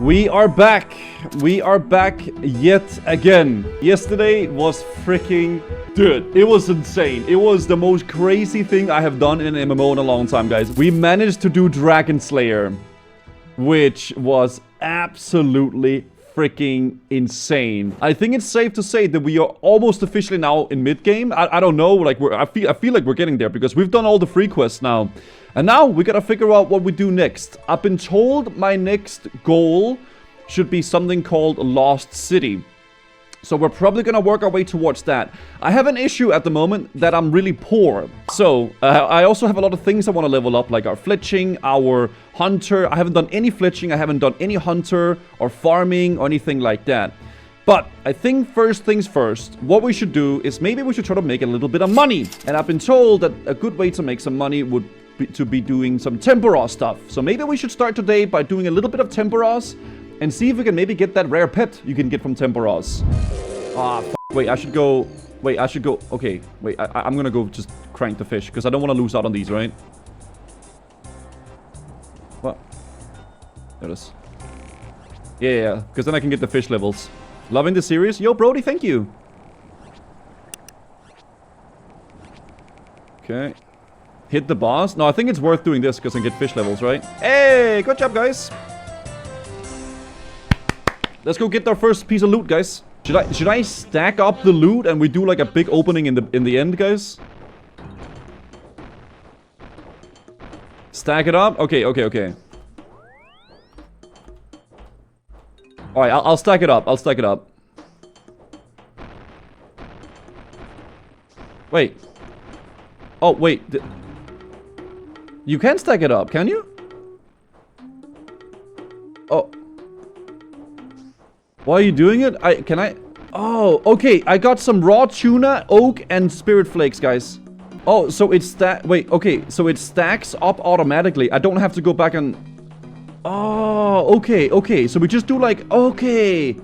We are back. We are back yet again. Yesterday was freaking... Dude, it was insane. It was the most crazy thing I have done in an MMO in a long time, guys. We managed to do Dragon Slayer, which was absolutely freaking insane. I think it's safe to say that we are almost officially now in mid-game. I don't know, like I feel like we're getting there because we've done all the free quests now. And now we gotta figure out what we do next. I've been told my next goal should be something called Lost City. So we're probably gonna work our way towards that. I have an issue at the moment that I'm really poor. So I also have a lot of things I want to level up, like our fletching, our hunter. I haven't done any fletching, I haven't done any hunter or farming or anything like that. But I think first things first, what we should do is maybe we should try to make a little bit of money. And I've been told that a good way to make some money would be doing some Tempeross stuff. So maybe we should start today by doing a little bit of Tempeross and see if we can maybe get that rare pet you can get from Tempeross. Ah, wait, I should go... Wait, I should go... Okay, wait, I'm gonna go just crank the fish, because I don't want to lose out on these, right? What? There it is. Yeah, because then I can get the fish levels. Loving the series? Yo, Brody, thank you. Okay. Hit the boss? No, I think it's worth doing this, because I can get fish levels, right? Hey, good job, guys. Let's go get our first piece of loot, guys. Should I stack up the loot and we do like a big opening in the end, guys? Stack it up? Okay. Alright, I'll stack it up. Wait. Oh, wait. You can stack it up, can you? Oh. Why are you doing it? Can I? Oh, okay. I got some raw tuna, oak, and spirit flakes, guys. Oh, so it's that. Wait, okay. So it stacks up automatically. I don't have to go back and... Oh, okay. So we just do like... Okay.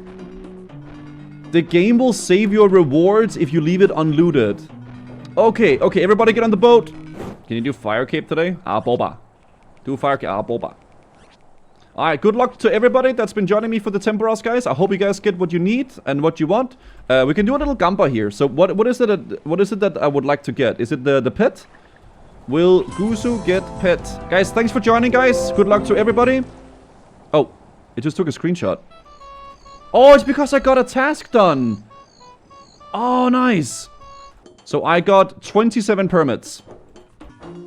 The game will save your rewards if you leave it unlooted. Okay. Everybody get on the boat. Can you do fire cape today? Ah, boba. Do fire cape. Ah, boba. Alright, good luck to everybody that's been joining me for the Tempeross, guys. I hope you guys get what you need and what you want. We can do a little gamba here. So what is it that I would like to get? Is it the pet? Will Gusu get pet? Guys, thanks for joining, guys. Good luck to everybody. Oh, it just took a screenshot. Oh, it's because I got a task done. Oh, nice. So I got 27 permits.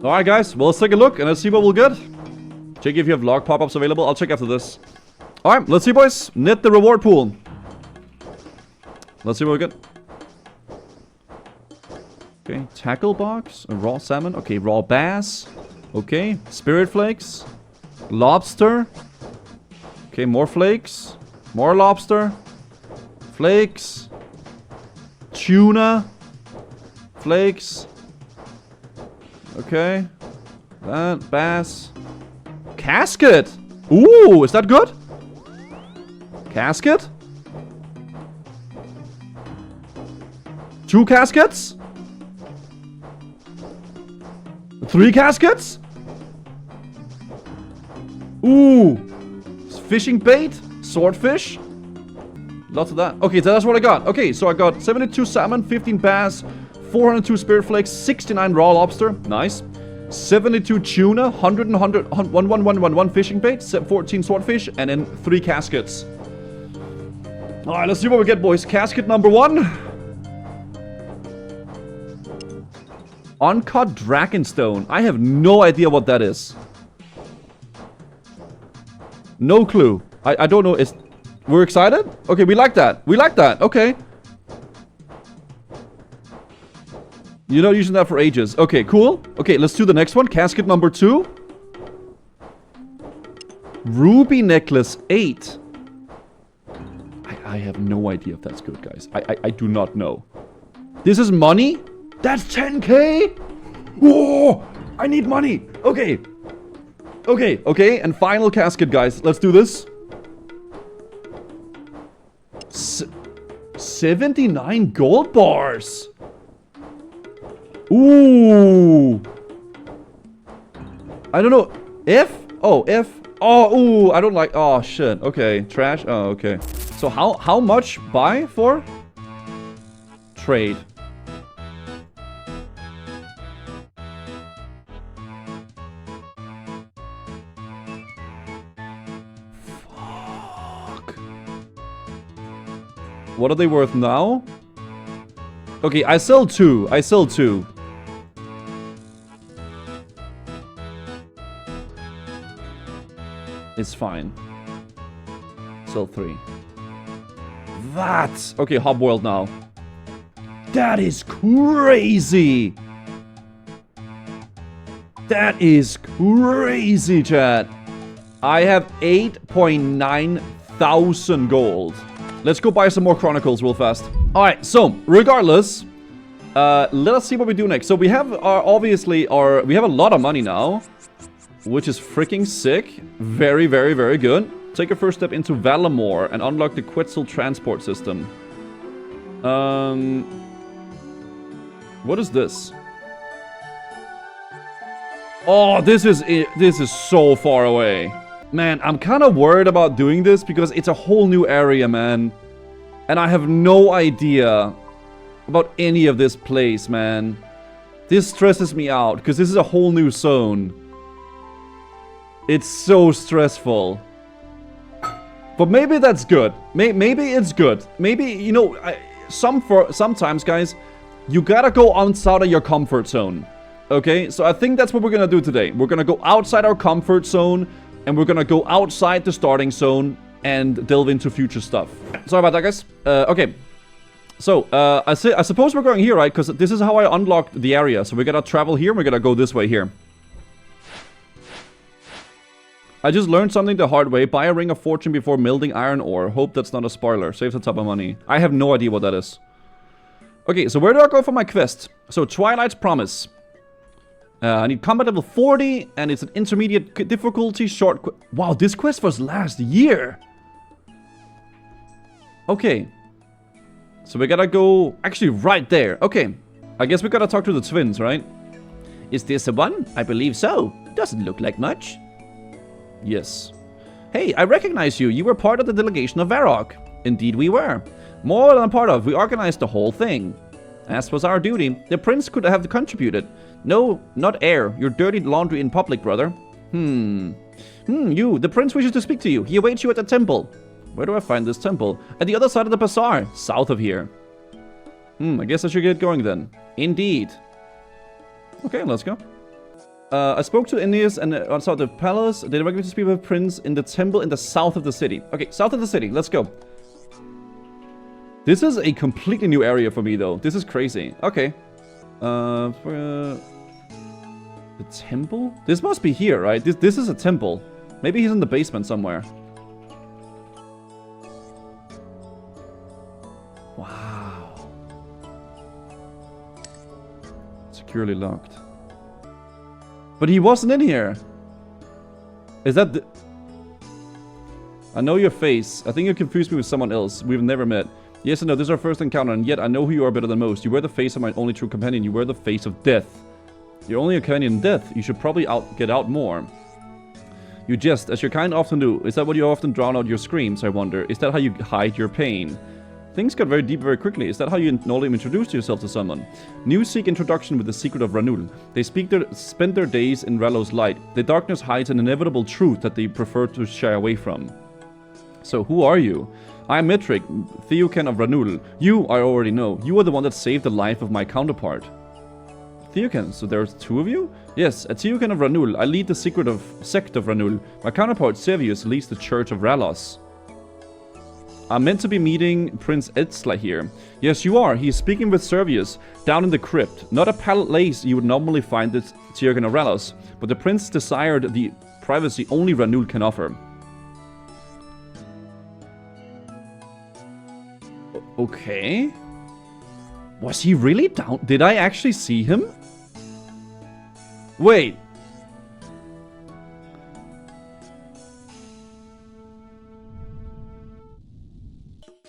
Alright, guys. Well, let's take a look and let's see what we'll get. Check if you have log pop-ups available. I'll check after this. Alright, let's see, boys. Net the reward pool. Let's see what we get. Okay, tackle box. A raw salmon. Okay, raw bass. Okay, spirit flakes. Lobster. Okay, more flakes. More lobster. Flakes. Tuna. Flakes. Okay. That, bass. Casket! Ooh, is that good? Casket? 2 caskets? 3 caskets? Ooh! Fishing bait? Swordfish? Lots of that. Okay, so that's what I got. Okay, so I got 72 salmon, 15 bass, 402 spirit flakes, 69 raw lobster. Nice. 72 tuna, 1 fishing bait, 14 swordfish, and then 3 caskets. Alright, let's see what we get, boys. Casket number 1. Uncut Dragonstone. I have no idea what that is. No clue. I don't know. We're excited? Okay, we like that. Okay. You're not using that for ages. Okay, cool. Okay, let's do the next one. Casket number 2. Ruby necklace 8. I have no idea if that's good, guys. I do not know. This is money? That's 10k? Whoa! I need money. Okay. And final casket, guys. Let's do this. 79 gold bars. Ooh. I don't know. F? Oh, F. Oh, ooh, I don't like... Oh, shit. Okay, trash. Oh, okay. So how much buy for? Trade. Fuck. What are they worth now? Okay, I sell 2. I sell 2. It's fine. Sell 3. That! Okay, hot-boiled now. That is crazy! That is crazy, chat. I have 8.9 thousand gold. Let's go buy some more Chronicles real fast. Alright, so, regardless, let us see what we do next. So we have our, obviously, we have a lot of money now, which is freaking sick. Very, very, very good. Take a first step into Valamore and unlock the Quetzal transport system. What is this? Oh, this is so far away. Man, I'm kind of worried about doing this because it's a whole new area, man. And I have no idea about any of this place, man. This stresses me out because this is a whole new zone. It's so stressful. But maybe that's good. Maybe it's good. Maybe, you know, sometimes, guys, you gotta go outside of your comfort zone. Okay? So I think that's what we're gonna do today. We're gonna go outside our comfort zone, and we're gonna go outside the starting zone and delve into future stuff. Sorry about that, guys. Okay. So, I suppose we're going here, right? Because this is how I unlocked the area. So we gotta travel here, and we're gonna go this way here. I just learned something the hard way. Buy a ring of fortune before melting iron ore. Hope that's not a spoiler. Saves a ton of money. I have no idea what that is. Okay, so where do I go for my quest? So, Twilight's Promise. I need combat level 40, and it's an intermediate difficulty, short wow, this quest was last year! Okay. So we gotta go... Actually, right there. Okay. I guess we gotta talk to the twins, right? Is this the one? I believe so. Doesn't look like much. Yes. Hey, I recognize you. You were part of the delegation of Varrock. Indeed we were. More than part of. We organized the whole thing. As was our duty, the prince could have contributed. No, not air. Your dirty laundry in public, brother. You. The prince wishes to speak to you. He awaits you at the temple. Where do I find this temple? At the other side of the bazaar. South of here. I guess I should get going then. Indeed. Okay, let's go. I spoke to Aeneas and outside the palace. They directed me to speak with the prince in the temple in the south of the city. Okay, south of the city. Let's go. This is a completely new area for me, though. This is crazy. Okay. The temple? This must be here, right? This is a temple. Maybe he's in the basement somewhere. Wow. Securely locked. But he wasn't in here. Is that the... I know your face. I think you confused me with someone else. We've never met. Yes and no, this is our first encounter, and yet I know who you are better than most. You were the face of my only true companion. You were the face of death. You're only a companion in death. You should probably get out more. You jest, as your kind often do. Is that what you often drown out your screams, I wonder? Is that how you hide your pain? Things got very deep very quickly. Is that how you normally introduce yourself to someone? New seek introduction with the secret of Ranul. They spend their days in Rallo's light. The darkness hides an inevitable truth that they prefer to shy away from. So, who are you? I am Metric, Theocan of Ranul. You, I already know. You are the one that saved the life of my counterpart. Theocan, so there's two of you? Yes, a Theocan of Ranul. I lead the sect of Ranul. My counterpart, Servius, leads the Church of Ralos. I'm meant to be meeting Prince Etzla here. Yes, you are. He is speaking with Servius, down in the crypt. Not a palace you would normally find the Theocan of Ralos, but the prince desired the privacy only Ranul can offer. Okay. Was he really down? Did I actually see him? Wait.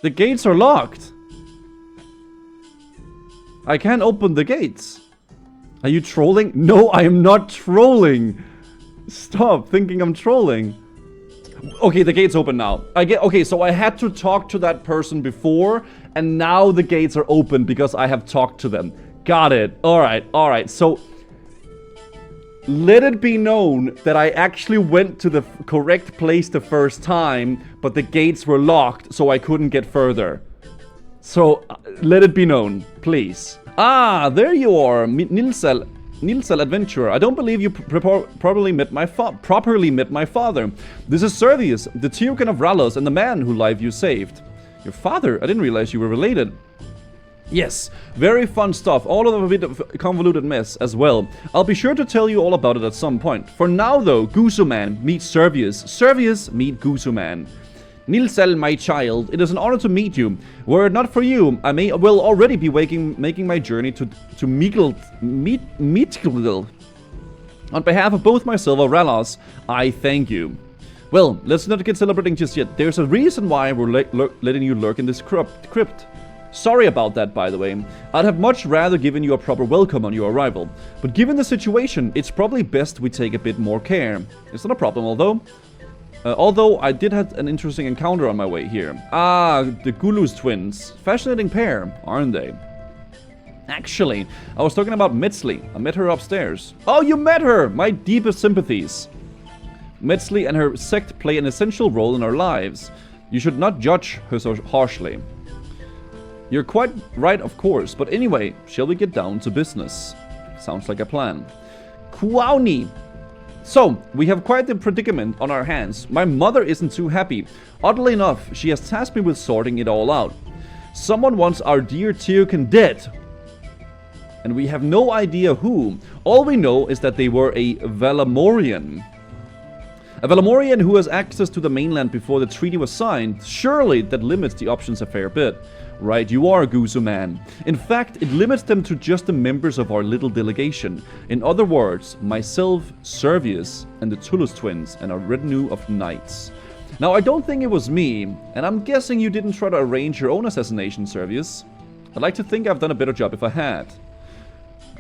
The gates are locked. I can't open the gates. Are you trolling? No, I am not trolling. Stop thinking I'm trolling. Okay, the gate's open now. Okay, so I had to talk to that person before, and now the gates are open because I have talked to them. Got it. Alright. So, let it be known that I actually went to the correct place the first time, but the gates were locked, so I couldn't get further. So, let it be known, please. Ah, there you are, Nilsel Adventurer. I don't believe you properly met my father. This is Servius, the Tyrcan of Ralos, and the man whose life you saved. Your father? I didn't realize you were related. Yes, very fun stuff, all of a bit of convoluted mess as well. I'll be sure to tell you all about it at some point. For now though, Guzuman, meet Servius. Servius, meet Guzuman. Nilsel, my child, it is an honor to meet you. Were it not for you, I will already be making my journey to Mitgil. On behalf of both myself and Ralos, I thank you. Well, let's not get celebrating just yet. There's a reason why we're letting you lurk in this crypt. Sorry about that, by the way. I'd have much rather given you a proper welcome on your arrival. But given the situation, it's probably best we take a bit more care. It's not a problem, although I did have an interesting encounter on my way here. Ah, the Gulus twins. Fascinating pair, aren't they? Actually, I was talking about Metzli. I met her upstairs. Oh, you met her! My deepest sympathies. Metzli and her sect play an essential role in our lives. You should not judge her so harshly. You're quite right, of course, but anyway, shall we get down to business? Sounds like a plan. Kuauni! So, we have quite the predicament on our hands. My mother isn't too happy. Oddly enough, she has tasked me with sorting it all out. Someone wants our dear Tyrcan dead. And we have no idea who. All we know is that they were a Valamorian. A Valamorian who has access to the mainland before the treaty was signed. Surely that limits the options a fair bit. Right you are, Guzuman. In fact, it limits them to just the members of our little delegation. In other words, myself, Servius, and the Tulus twins, and our retinue of knights. Now, I don't think it was me, and I'm guessing you didn't try to arrange your own assassination, Servius. I'd like to think I've done a better job if I had.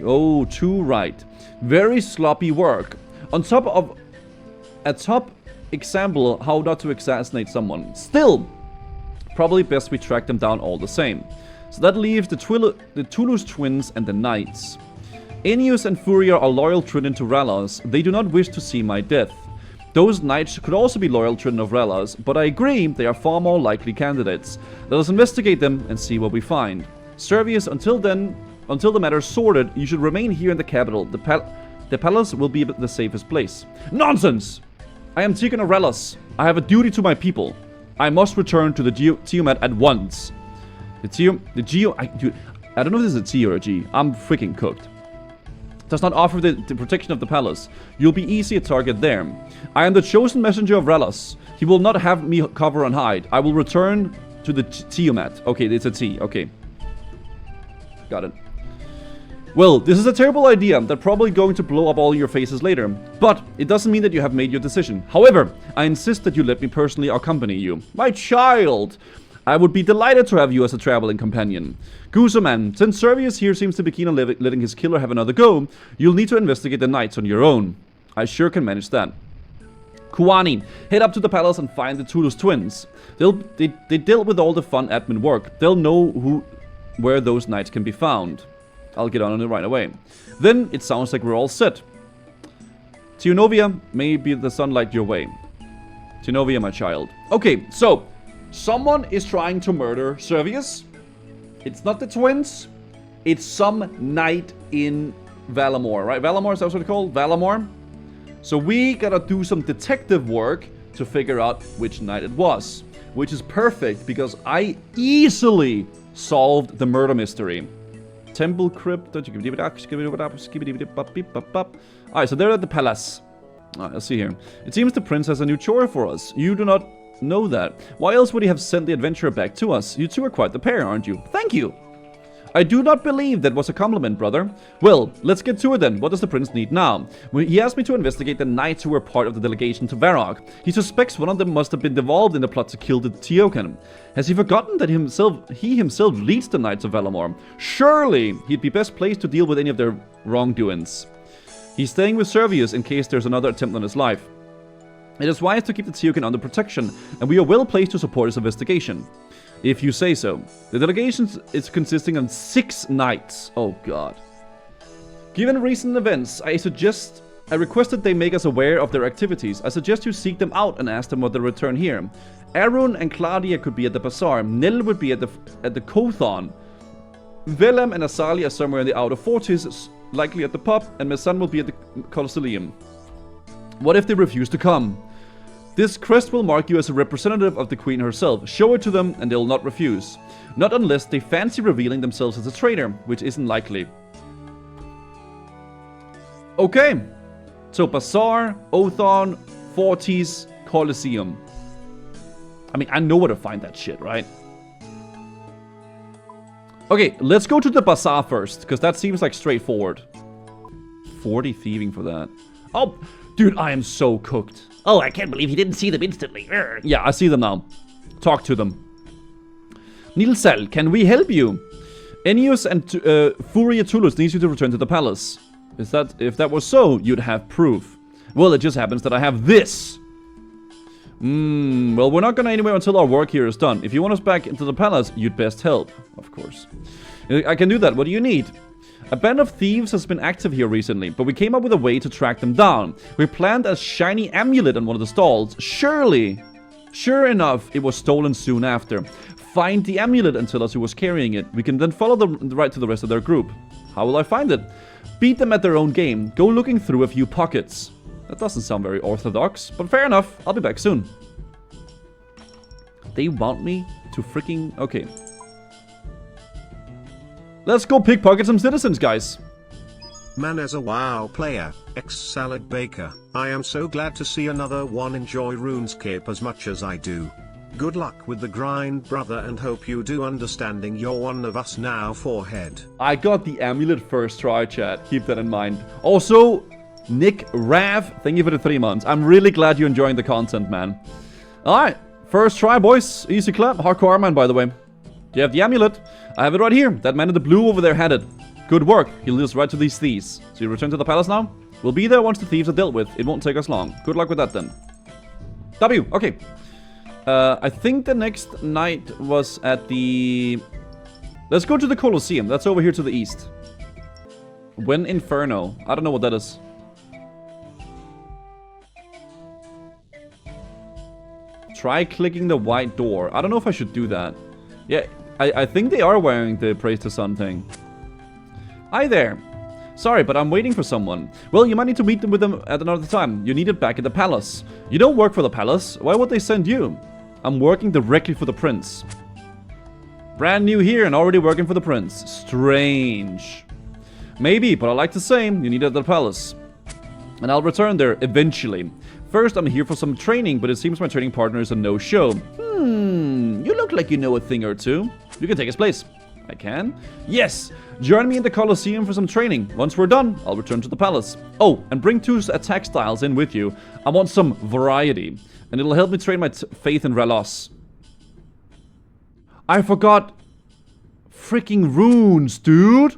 Oh, too right. Very sloppy work. On top of a top example how not to assassinate someone. Still, probably best we track them down all the same. So that leaves the Tulus twins and the knights. Aeneas and Furia are loyal Trident to Ralos. They do not wish to see my death. Those knights could also be loyal Trident of Ralos, but I agree they are far more likely candidates. Let us investigate them and see what we find. Servius, until the matter is sorted, you should remain here in the capital. The palace will be the safest place. Nonsense! I am Tyrcan of Ralos. I have a duty to my people. I must return to the Geomat at once. Dude, I don't know if this is a T or a G. I'm freaking cooked. Does not offer the protection of the palace. You'll be easy to target there. I am the chosen messenger of Ralos. He will not have me cover and hide. I will return to the Geomat. Okay, it's a T. Okay. Got it. Well, this is a terrible idea that's probably going to blow up all your faces later, but it doesn't mean that you have made your decision. However, I insist that you let me personally accompany you. My child! I would be delighted to have you as a traveling companion. Guzuman, since Servius here seems to be keen on letting his killer have another go, you'll need to investigate the knights on your own. I sure can manage that. Kuani, head up to the palace and find the Tulus twins. They dealt with all the fun admin work. They'll know where those knights can be found. I'll get on it right away. Then, it sounds like we're all set. Teonovia, may be the sunlight your way. Teonovia, my child. Okay, so, someone is trying to murder Servius. It's not the twins. It's some knight in Valamor, right? Valamor, is that what it's called? Valamor? So we gotta do some detective work to figure out which knight it was. Which is perfect, because I easily solved the murder mystery. Temple crypt. Alright, so they're at the palace. Alright, let's see here. It seems the prince has a new chore for us. You do not know that. Why else would he have sent the adventurer back to us? You two are quite the pair, aren't you? Thank you! I do not believe that was a compliment, brother. Well, let's get to it then. What does the prince need now? Well, he asked me to investigate the knights who were part of the delegation to Varrock. He suspects one of them must have been involved in the plot to kill the Tyrcan. Has he forgotten that he himself leads the Knights of Valamor? Surely he'd be best placed to deal with any of their wrongdoings. He's staying with Servius in case there's another attempt on his life. It is wise to keep the Teokan under protection, and we are well placed to support his investigation. If you say so. The delegation is consisting of 6 knights. Oh god. Given recent events, I requested they make us aware of their activities. I suggest you seek them out and ask them what they return here. Arun and Claudia could be at the bazaar. Nell would be at the Kothon. Velem and Asali are somewhere in the outer forties, likely at the pub, and Mesan will be at the Colosseum. What if they refuse to come? This crest will mark you as a representative of the Queen herself. Show it to them and they'll not refuse. Not unless they fancy revealing themselves as a traitor, which isn't likely. Okay. So Bazaar, Othon, Forties, Colosseum. I mean, I know where to find that shit, right? Okay, let's go to the Bazaar first, because that seems like straightforward. 40 thieving for that. Oh, dude, I am so cooked. Oh, I can't believe he didn't see them instantly. Urgh. Yeah, I see them now. Talk to them. Nilsel, can we help you? Enius and Furia Tulus needs you to return to the palace. If that was so, you'd have proof. Well, it just happens that I have this. Well, we're not gonna anywhere until our work here is done. If you want us back into the palace, you'd best help. Of course. I can do that. What do you need? A band of thieves has been active here recently, but we came up with a way to track them down. We planted a shiny amulet on one of the stalls. Sure enough, it was stolen soon after. Find the amulet and tell us who was carrying it. We can then follow them right to the rest of their group. How will I find it? Beat them at their own game. Go looking through a few pockets. That doesn't sound very orthodox, but fair enough. I'll be back soon. They want me to freaking... Okay. Let's go pickpocket some citizens, guys. Man, as a WoW player, ex-salad baker, I am so glad to see another one enjoy RuneScape as much as I do. Good luck with the grind, brother, and hope you do, understanding you're one of us now, forehead. I got the amulet first try, chat. Keep that in mind. Also, Nick Rav, thank you for the 3 months. I'm really glad you're enjoying the content, man. Alright, first try, boys. Easy clap. Hardcore man, by the way. Do you have the amulet? I have it right here. That man in the blue over there had it. Good work. He'll lead us right to these thieves. So you return to the palace now? We'll be there once the thieves are dealt with. It won't take us long. Good luck with that then. W. Okay. I think the next night was at the... Let's go to the Colosseum. That's over here to the east. When Inferno. I don't know what that is. Try clicking the white door. I don't know if I should do that. Yeah, I think they are wearing the Praise the Sun thing. Hi there. Sorry, but I'm waiting for someone. Well, you might need to meet them with them at another time. You need it back at the palace. You don't work for the palace. Why would they send you? I'm working directly for the prince. Brand new here and already working for the prince. Strange. Maybe, but I like the same. You need it at the palace. And I'll return there eventually. First, I'm here for some training, but it seems my training partner is a no-show. You look like you know a thing or two. You can take his place. I can? Yes! Join me in the Colosseum for some training. Once we're done, I'll return to the palace. Oh, and bring 2 attack styles in with you. I want some variety. And it'll help me train my faith in Ralos. I forgot freaking runes, dude!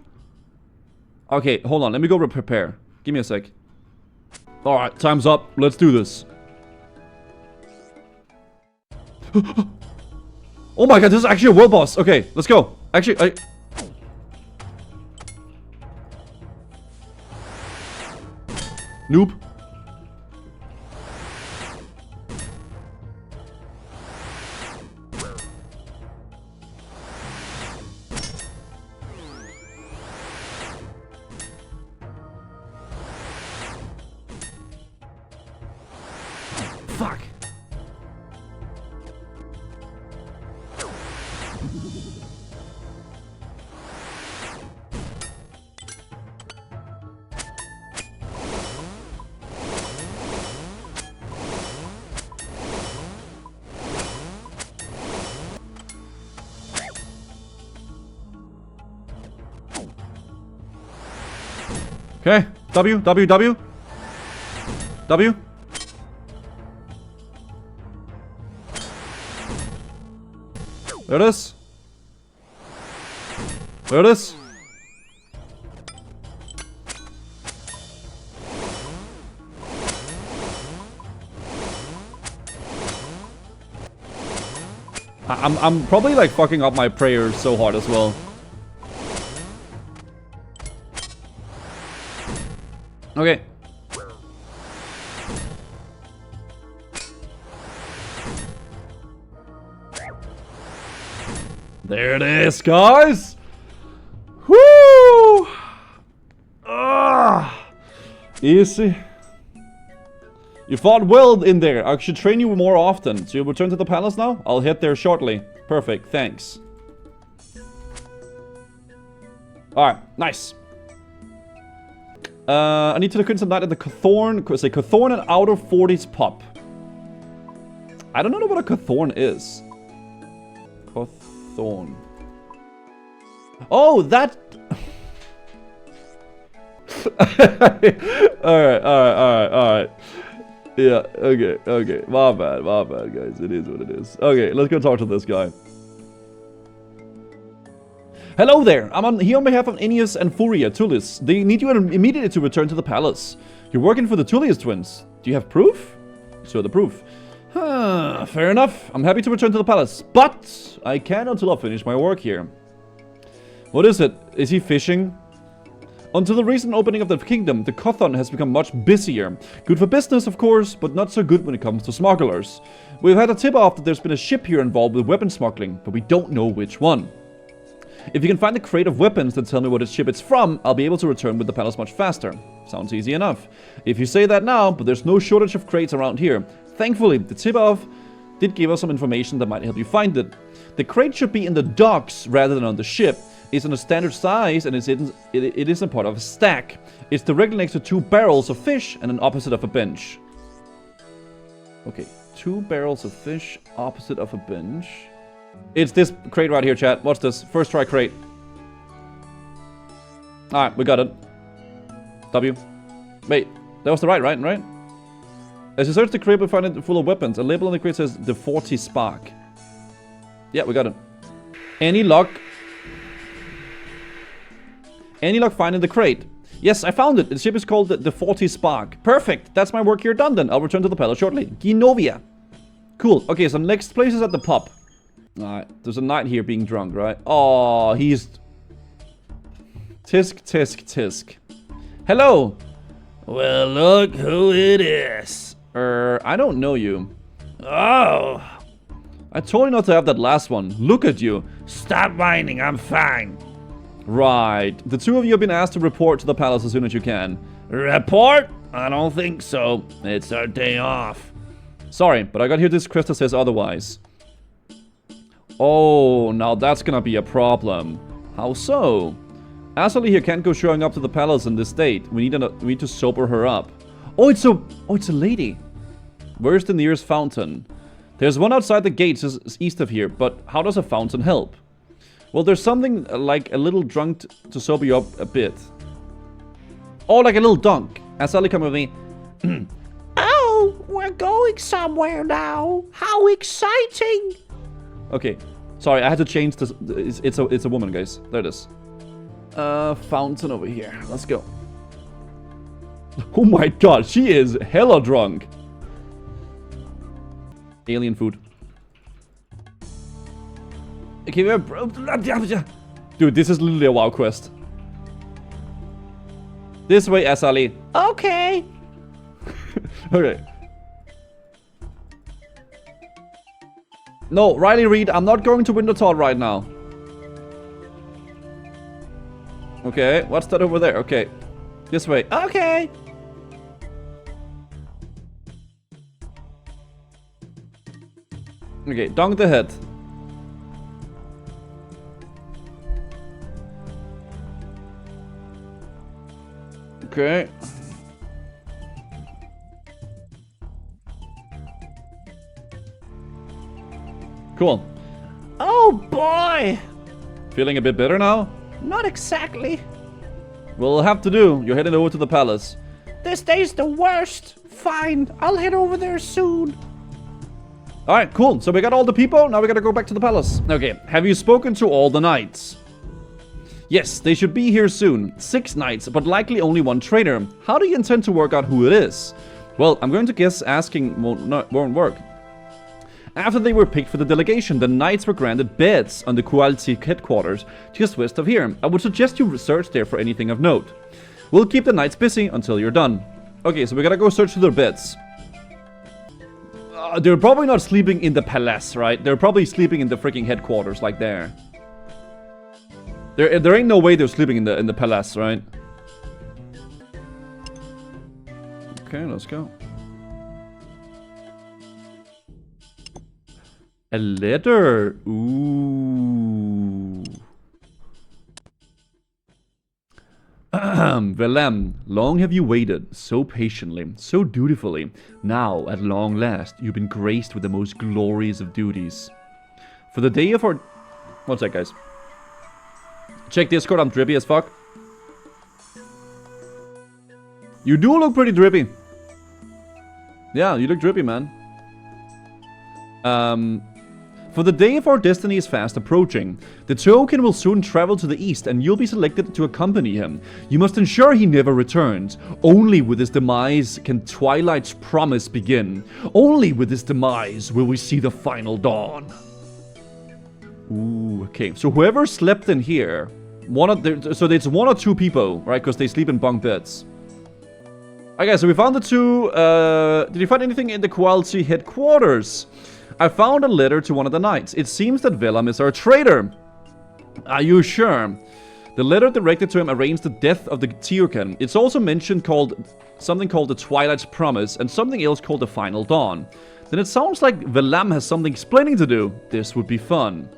Okay, hold on. Let me go prepare. Give me a sec. Alright, time's up. Let's do this. Oh my god, this is actually a world boss. Okay, let's go. Actually, Noob. Fuck. Okay, W. There it is. There it is. I'm probably like fucking up my prayers so hard as well. Okay. There it is, guys. Woo! Easy. You fought well in there. I should train you more often. So you'll return to the palace now? I'll head there shortly. Perfect, thanks. Alright, nice. I need to look into some night at the Cawthorn and Outer 40s pub. I don't know what a Cawthorn is. Cawthorn. Oh, that... Alright. Yeah, okay. My bad, guys. It is what it is. Okay, let's go talk to this guy. Hello there. I'm here on behalf of Aeneas and Furia, Tullius. They need you immediately to return to the palace. You're working for the Tullius twins. Do you have proof? Show the proof. Fair enough. I'm happy to return to the palace, but I can't until I finish my work here. What is it? Is he fishing? Until the recent opening of the kingdom, the Cawthorn has become much busier. Good for business, of course, but not so good when it comes to smugglers. We've had a tip-off that there's been a ship here involved with weapon smuggling, but we don't know which one. If you can find the crate of weapons and tell me what ship it's from, I'll be able to return with the palace much faster. Sounds easy enough. If you say that now, but there's no shortage of crates around here. Thankfully, the tip-off did give us some information that might help you find it. The crate should be in the docks rather than on the ship. It's in a standard size and it isn't part of a stack. It's directly next to 2 barrels of fish and an opposite of a bench. Okay, 2 barrels of fish opposite of a bench. It's this crate right here, chat. Watch this. First try crate. Alright, we got it. W. Wait, that was the right? As you search the crate, we find it full of weapons. A label on the crate says the 40 Spark. Yeah, we got it. Any luck finding the crate? Yes, I found it. The ship is called the 40 Spark. Perfect. That's my work here done then. I'll return to the palace shortly. Genovia. Cool. Okay, so next place is at the pub. Alright, there's a knight here being drunk, right? Oh, he's... Tisk. Hello! Well, look who it is. I don't know you. Oh. I told you not to have that last one. Look at you. Stop whining, I'm fine. Right. The two of you have been asked to report to the palace as soon as you can. Report? I don't think so. It's our day off. Sorry, but I got here this quest that says otherwise. Oh, now that's gonna be a problem. How so? Asali here can't go showing up to the palace in this state. We need to sober her up. Oh, it's a lady. Where's the nearest fountain? There's one outside the gates east of here, but how does a fountain help? Well, there's something like a little drunk to sober you up a bit. Oh, like a little dunk. Asali, come with me. Oh, we're going somewhere now. How exciting! Okay, sorry, I had to change this. It's a woman, guys. There it is. Fountain over here. Let's go. Oh my god, she is hella drunk. Alien food. Okay, dude, this is literally a WoW quest. This way, Asali. Okay. Okay. No, Riley Reed, I'm not going to Wintertod right now. Okay, what's that over there? Okay. This way. Okay. Okay, dunk the head. Okay. Cool. Oh boy! Feeling a bit better now? Not exactly. We'll have to do. You're heading over to the palace. This day's the worst. Fine, I'll head over there soon. Alright, cool. So we got all the people. Now we gotta go back to the palace. Okay, have you spoken to all the knights? Yes, they should be here soon. 6 knights, but likely only 1 trainer. How do you intend to work out who it is? Well, I'm going to guess asking won't work. After they were picked for the delegation, the knights were granted beds on the Quality headquarters just west of here. I would suggest you research there for anything of note. We'll keep the knights busy until you're done. Okay, so we gotta go search for their beds. They're probably not sleeping in the palace, right? They're probably sleeping in the freaking headquarters, like there. There ain't no way they're sleeping in the palace, right? Okay, let's go. A letter. Ooh. Velam, long have you waited, so patiently, so dutifully. Now, at long last, you've been graced with the most glorious of duties. For the day of our... One sec, guys. Check Discord, I'm drippy as fuck. You do look pretty drippy. Yeah, you look drippy, man. For the day of our destiny is fast approaching. The token will soon travel to the east and you'll be selected to accompany him. You must ensure he never returns. Only with his demise can Twilight's promise begin. Only with his demise will we see the final dawn. Ooh, okay. So whoever slept in here, so it's one or two people, right? Because they sleep in bunk beds. Okay, so we found the two. Did you find anything in the Quality headquarters? I found a letter to one of the knights. It seems that Velam is our traitor. Are you sure? The letter directed to him arranged the death of the Tiokan. It's also mentioned something called the Twilight's Promise and something else called the Final Dawn. Then it sounds like Velam has something explaining to do. This would be fun.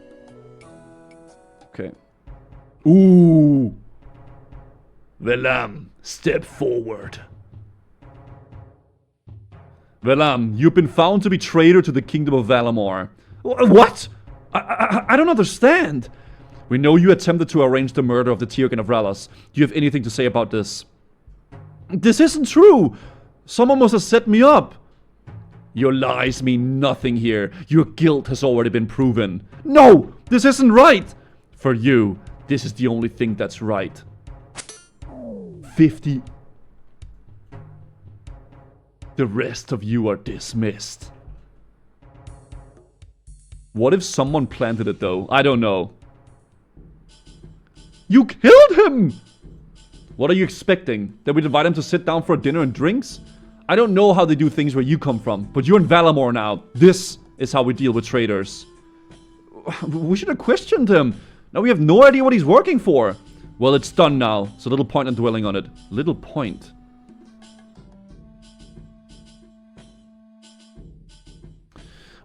Okay. Ooh. Velam, step forward. Velam, you've been found to be traitor to the kingdom of Valamor. What? I don't understand. We know you attempted to arrange the murder of the Tiokan of Ralas. Do you have anything to say about this? This isn't true. Someone must have set me up. Your lies mean nothing here. Your guilt has already been proven. No, this isn't right. For you, this is the only thing that's right. 50. The rest of you are dismissed. What if someone planted it though? I don't know. You killed him! What are you expecting? That we'd invite him to sit down for dinner and drinks? I don't know how they do things where you come from, but you're in Valamor now. This is how we deal with traitors. We should have questioned him. Now we have no idea what he's working for. Well, it's done now, so little point in dwelling on it. Little point.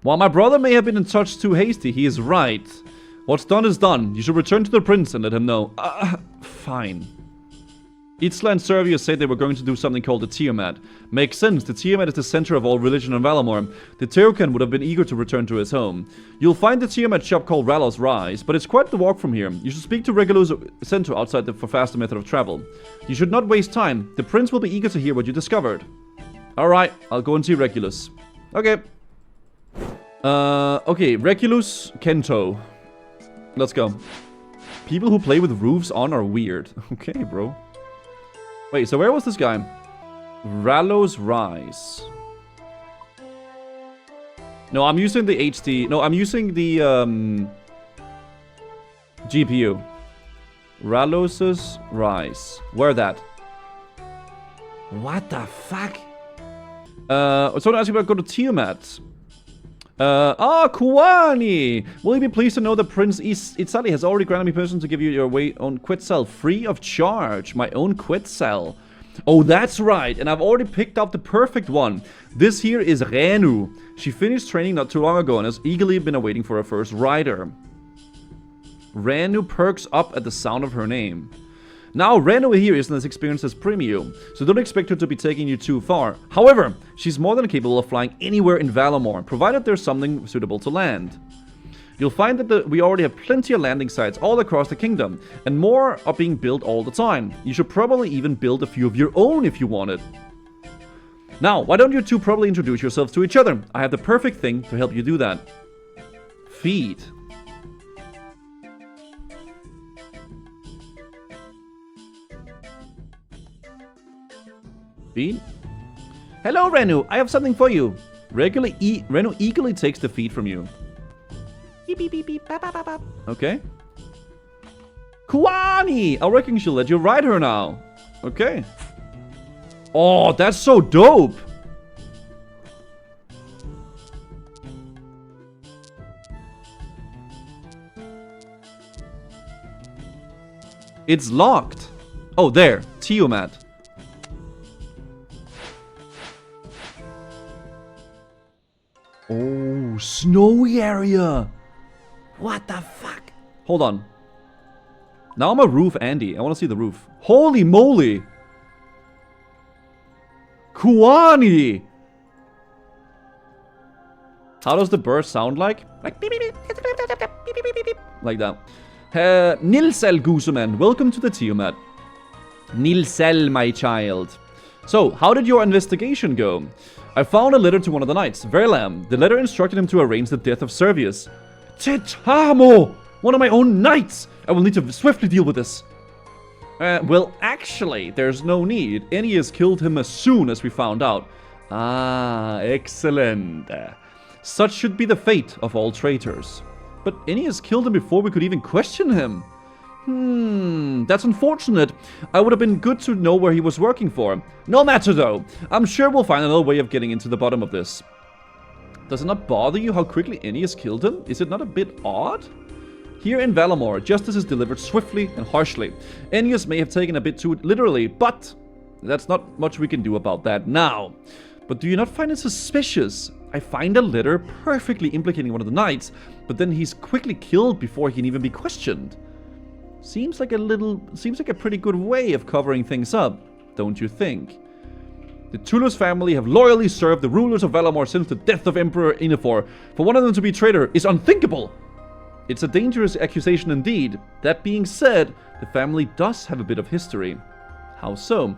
While my brother may have been in touch too hasty, he is right. What's done is done. You should return to the prince and let him know. Fine. Itzla and Servius said they were going to do something called the Tiamat. Makes sense, the Tiamat is the center of all religion in Valamor. The Teokan would have been eager to return to his home. You'll find the Tiamat shop called Ralos Rise, but it's quite the walk from here. You should speak to Regulus Center outside for faster method of travel. You should not waste time. The prince will be eager to hear what you discovered. Alright, I'll go and see Regulus. Okay. Okay, Regulus Kento. Let's go. People who play with roofs on are weird. Okay, bro. Wait, so where was this guy? Ralos Rise. No, I'm using the HD. No, I'm using the GPU. Ralos's Rise. Where that? What the fuck? So I ask you about go to Tiamat. Kuwani! Will you be pleased to know that Prince Itzali has already granted me permission to give you your own quit cell free of charge. My own quit cell. Oh, that's right. And I've already picked up the perfect one. This here is Renu. She finished training not too long ago and has eagerly been awaiting for her first rider. Renu perks up at the sound of her name. Now, Renu here isn't as experienced as Primio, so don't expect her to be taking you too far. However, she's more than capable of flying anywhere in Valamor, provided there's something suitable to land. You'll find that we already have plenty of landing sites all across the kingdom, and more are being built all the time. You should probably even build a few of your own if you want it. Now, why don't you two probably introduce yourselves to each other? I have the perfect thing to help you do that. Feed. Hello, Renu. I have something for you. Reno eagerly takes the feed from you. Beep, beep, beep, beep. Bap, bap, bap, bap. Okay. Kuani! I reckon she'll let you ride her now. Okay. Oh, that's so dope! It's locked. Oh, there. Tiamat. Oh, snowy area. What the fuck? Hold on. Now I'm a roof Andy. I want to see the roof. Holy moly. Kuani. How does the burst sound like? Like beep, beep, beep, beep, beep, beep, beep, beep, beep. Like that. Nilsel Gooseman, welcome to the Tiamat. Nilsel, my child. So, how did your investigation go? I found a letter to one of the knights, Verlam. The letter instructed him to arrange the death of Servius. Titamo! One of my own knights! I will need to swiftly deal with this. Well, actually, there's no need. Aeneas killed him as soon as we found out. Ah, excellent. Such should be the fate of all traitors. But Aeneas killed him before we could even question him. That's unfortunate. I would have been good to know where he was working for. No matter though. I'm sure we'll find another way of getting into the bottom of this. Does it not bother you how quickly Aeneas killed him? Is it not a bit odd? Here in Valamor, justice is delivered swiftly and harshly. Aeneas may have taken a bit too literally, but that's not much we can do about that now. But do you not find it suspicious? I find a letter perfectly implicating one of the knights, but then he's quickly killed before he can even be questioned. Seems like a pretty good way of covering things up, don't you think? The Toulouse family have loyally served the rulers of Valamor since the death of Emperor Inafor. For one of them to be traitor is unthinkable! It's a dangerous accusation indeed. That being said, the family does have a bit of history. How so?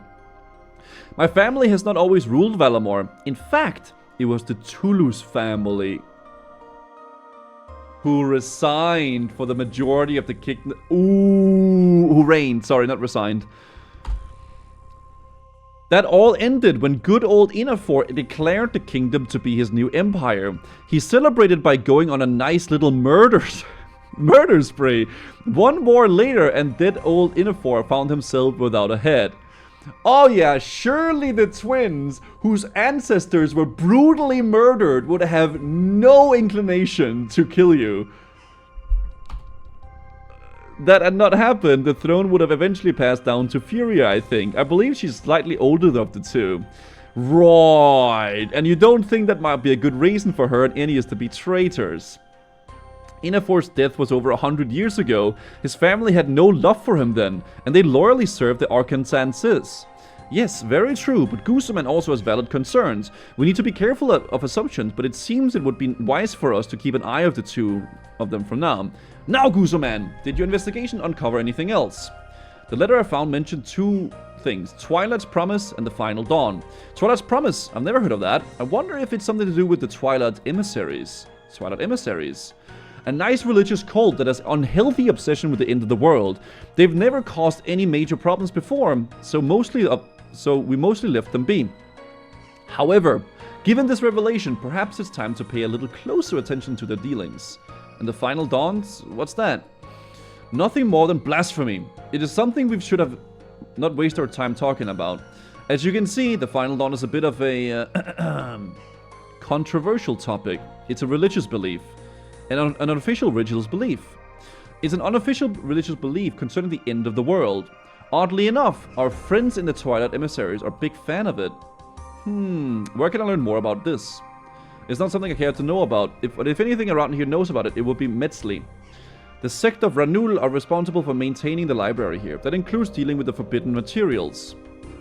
My family has not always ruled Valamor. In fact, it was the Toulouse family who resigned for the majority of the kingdom. Ooh, who reigned. Sorry, not resigned. That all ended when good old Inafor declared the kingdom to be his new empire. He celebrated by going on a nice little murder spree. One war later and dead old Inafor found himself without a head. Oh yeah, surely the twins, whose ancestors were brutally murdered, would have no inclination to kill you. That had not happened, the throne would have eventually passed down to Furia, I think. I believe she's slightly older of the two. Right, and you don't think that might be a good reason for her and Aeneas to be traitors? Inafor's death was over 100 years ago. His family had no love for him then, and they loyally served the Arkansansis. Yes, very true, but Gooseman also has valid concerns. We need to be careful of assumptions, but it seems it would be wise for us to keep an eye on the two of them from now. Now, Gooseman, did your investigation uncover anything else? The letter I found mentioned two things, Twilight's Promise and the Final Dawn. Twilight's Promise, I've never heard of that. I wonder if it's something to do with the Twilight Emissaries. Twilight Emissaries. A nice religious cult that has unhealthy obsession with the end of the world. They've never caused any major problems before, so we mostly left them be. However, given this revelation, perhaps it's time to pay a little closer attention to their dealings. And the Final Dawns? What's that? Nothing more than blasphemy. It is something we should have not wasted our time talking about. As you can see, the Final Dawn is a bit of a controversial topic. It's a religious belief. An unofficial religious belief. It's an unofficial religious belief concerning the end of the world. Oddly enough, our friends in the Twilight Emissaries are a big fan of it. Where can I learn more about this? It's not something I care to know about. If anything around here knows about it, it would be Metzli. The sect of Ranul are responsible for maintaining the library here. That includes dealing with the forbidden materials.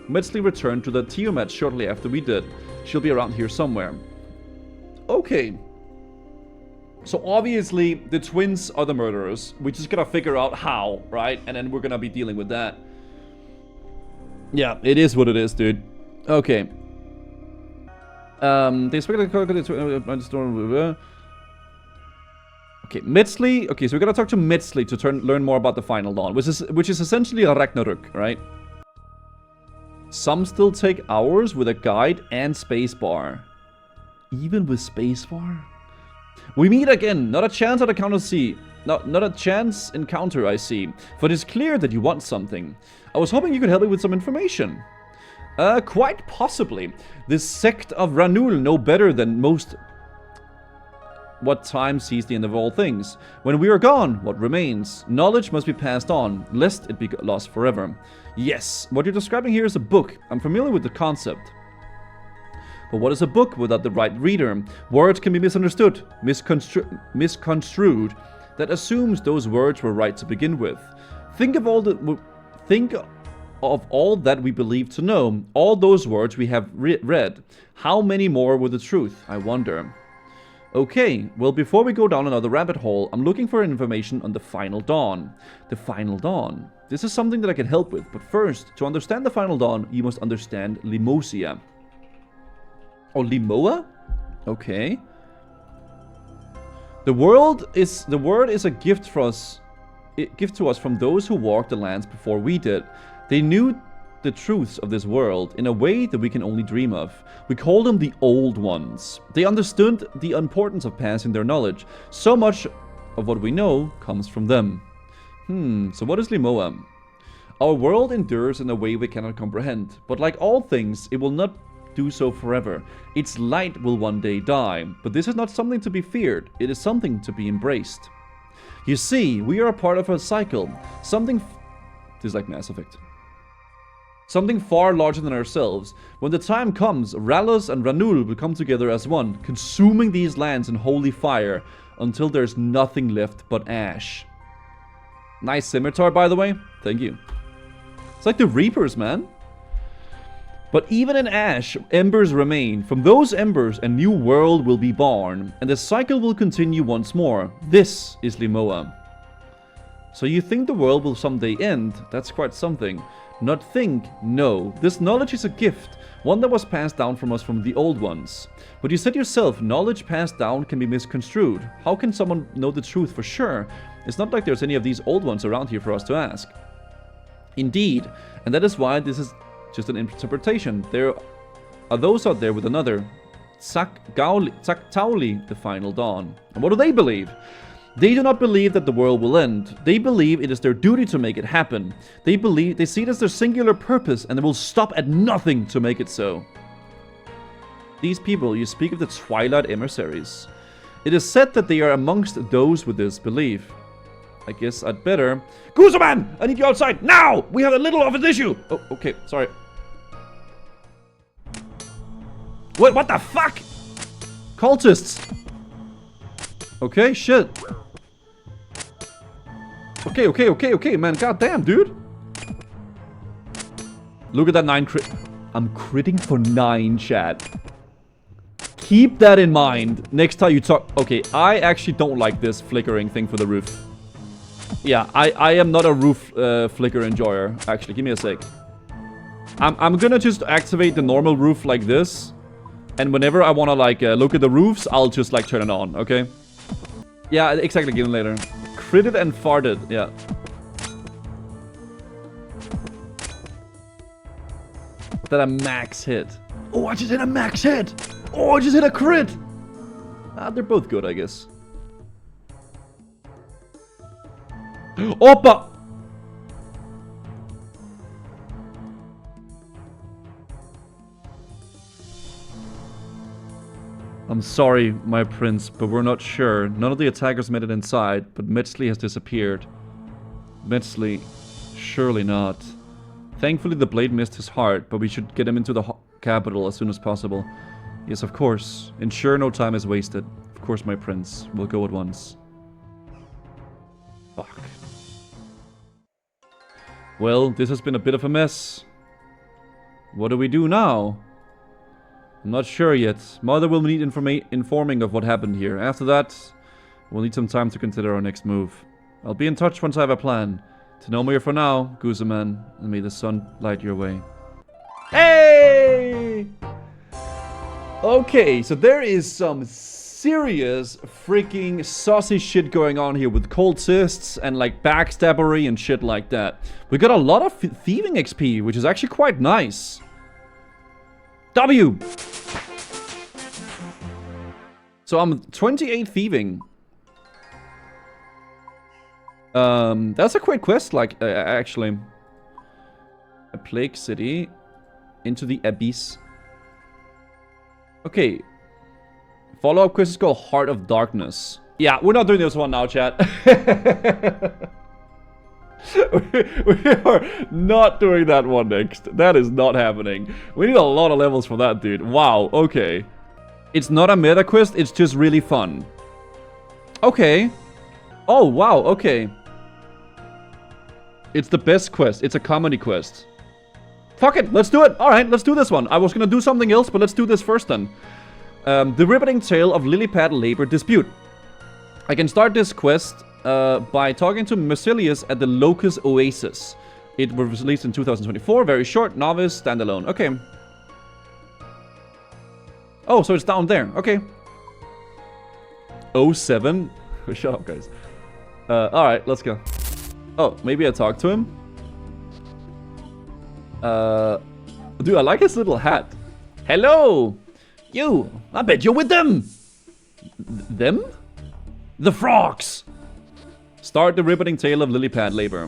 Metzli returned to the Tiamat shortly after we did. She'll be around here somewhere. Okay. So obviously, the twins are the murderers. We just gotta figure out how, right? And then we're gonna be dealing with that. Yeah, it is what it is, dude. Okay. They expect the okay, Metzli. Okay, so we're gonna talk to Metzli to learn more about the Final Dawn, which is essentially a Ragnarök, right? Some still take hours with a guide and spacebar. Even with spacebar? We meet again. Not a chance at encounter C. Not a chance encounter, I see. For it is clear that you want something. I was hoping you could help me with some information. Quite possibly. This sect of Ranul know better than most what time sees the end of all things. When we are gone, what remains? Knowledge must be passed on, lest it be lost forever. Yes, what you're describing here is a book. I'm familiar with the concept. But what is a book without the right reader? Words can be misunderstood, misconstrued. That assumes those words were right to begin with. Think of all that we believe to know, all those words we have read. How many more were the truth, I wonder. Okay, well, before we go down another rabbit hole, I'm looking for information on the Final Dawn. The Final Dawn. This is something that I can help with, but first, to understand the Final Dawn, you must understand Limosia. Or Limoa? Okay. The word is a gift for us, gift to us from those who walked the lands before we did. They knew the truths of this world in a way that we can only dream of. We call them the Old Ones. They understood the importance of passing their knowledge. So much of what we know comes from them. So what is Limoa? Our world endures in a way we cannot comprehend, but like all things, it will not do so forever. Its light will one day die, but this is not something to be feared. It is something to be embraced. You see, we are a part of a cycle. This is like Mass Effect. Something far larger than ourselves. When the time comes, Ralos and Ranul will come together as one, consuming these lands in holy fire until there's nothing left but ash. Nice scimitar, by the way. Thank you. It's like the Reapers, man. But even in ash, embers remain. From those embers, a new world will be born, and the cycle will continue once more. This is Limoa. So you think the world will someday end? That's quite something. Not think, no. This knowledge is a gift, one that was passed down from us from the Old Ones. But you said yourself, knowledge passed down can be misconstrued. How can someone know the truth for sure? It's not like there's any of these Old Ones around here for us to ask. Indeed, and that is why this is just an interpretation. There are those out there with another. Tauli, the Final Dawn. And what do they believe? They do not believe that the world will end. They believe it is their duty to make it happen. They see it as their singular purpose, and they will stop at nothing to make it so. These people, you speak of the Twilight emissaries. It is said that they are amongst those with this belief. I guess I'd better... Guzaman! I need you outside, now! We have a little of an issue! Oh, okay, sorry. Wait, what the fuck? Cultists! Okay, shit. Okay, man. Goddamn, dude. Look at that 9 crit. I'm critting for 9, chat. Keep that in mind next time you talk. Okay, I actually don't like this flickering thing for the roof. Yeah, I am not a roof flicker enjoyer. Actually, give me a sec. I'm gonna just activate the normal roof like this. And whenever I wanna, like, look at the roofs, I'll just, like, turn it on, okay? Yeah, exactly, give it later. Critted and farted, yeah. That a max hit. Oh, I just hit a max hit! Oh, I just hit a crit! They're both good, I guess. Opa! I'm sorry, my prince, but we're not sure. None of the attackers made it inside, but Metzli has disappeared. Metzli? Surely not. Thankfully, the blade missed his heart, but we should get him into the capital as soon as possible. Yes, of course. Ensure no time is wasted. Of course, my prince. We'll go at once. Fuck. Well, this has been a bit of a mess. What do we do now? I'm not sure yet. Mother will need informing of what happened here. After that, we'll need some time to consider our next move. I'll be in touch once I have a plan. To no more for now, Guzaman, and may the sun light your way. Hey! Okay, so there is some serious freaking saucy shit going on here with cultists and like backstabbery and shit like that. We got a lot of thieving XP, which is actually quite nice. W! So I'm 28 thieving. That's a great quest, like, actually. A plague city into the abyss. Okay. Follow-up quest is called Heart of Darkness. Yeah, we're not doing this one now, chat. we are not doing that one next. That is not happening. We need a lot of levels for that, dude. Wow, okay. It's not a meta quest, it's just really fun. Okay. Oh, wow, okay. It's the best quest. It's a comedy quest. Fuck it, let's do it. Alright, let's do this one. I was gonna do something else, but let's do this first then. The Ribbiting Tale of Lily-Pad Labor Dispute. I can start this quest by talking to Mercilius at the Locust Oasis. It was released in 2024. Very short, novice, standalone. Okay. Oh, so it's down there. Okay. 07. Shut up, guys. Alright, let's go. Oh, maybe I talk to him? Dude, I like his little hat. Hello! You! I bet you're with them! Them? The frogs! Start the Ribbiting Tale of Lily-Pad Labor.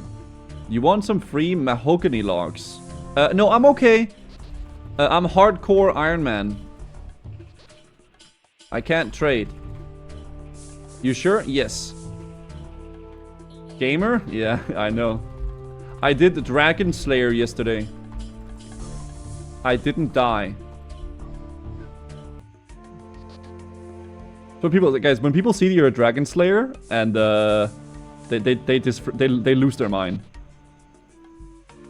You want some free mahogany logs? No, I'm okay. I'm hardcore Iron Man. I can't trade. You sure? Yes. Gamer? Yeah, I know. I did the Dragon Slayer yesterday. I didn't die. So people, guys, when people see you're a Dragon Slayer and they lose their mind.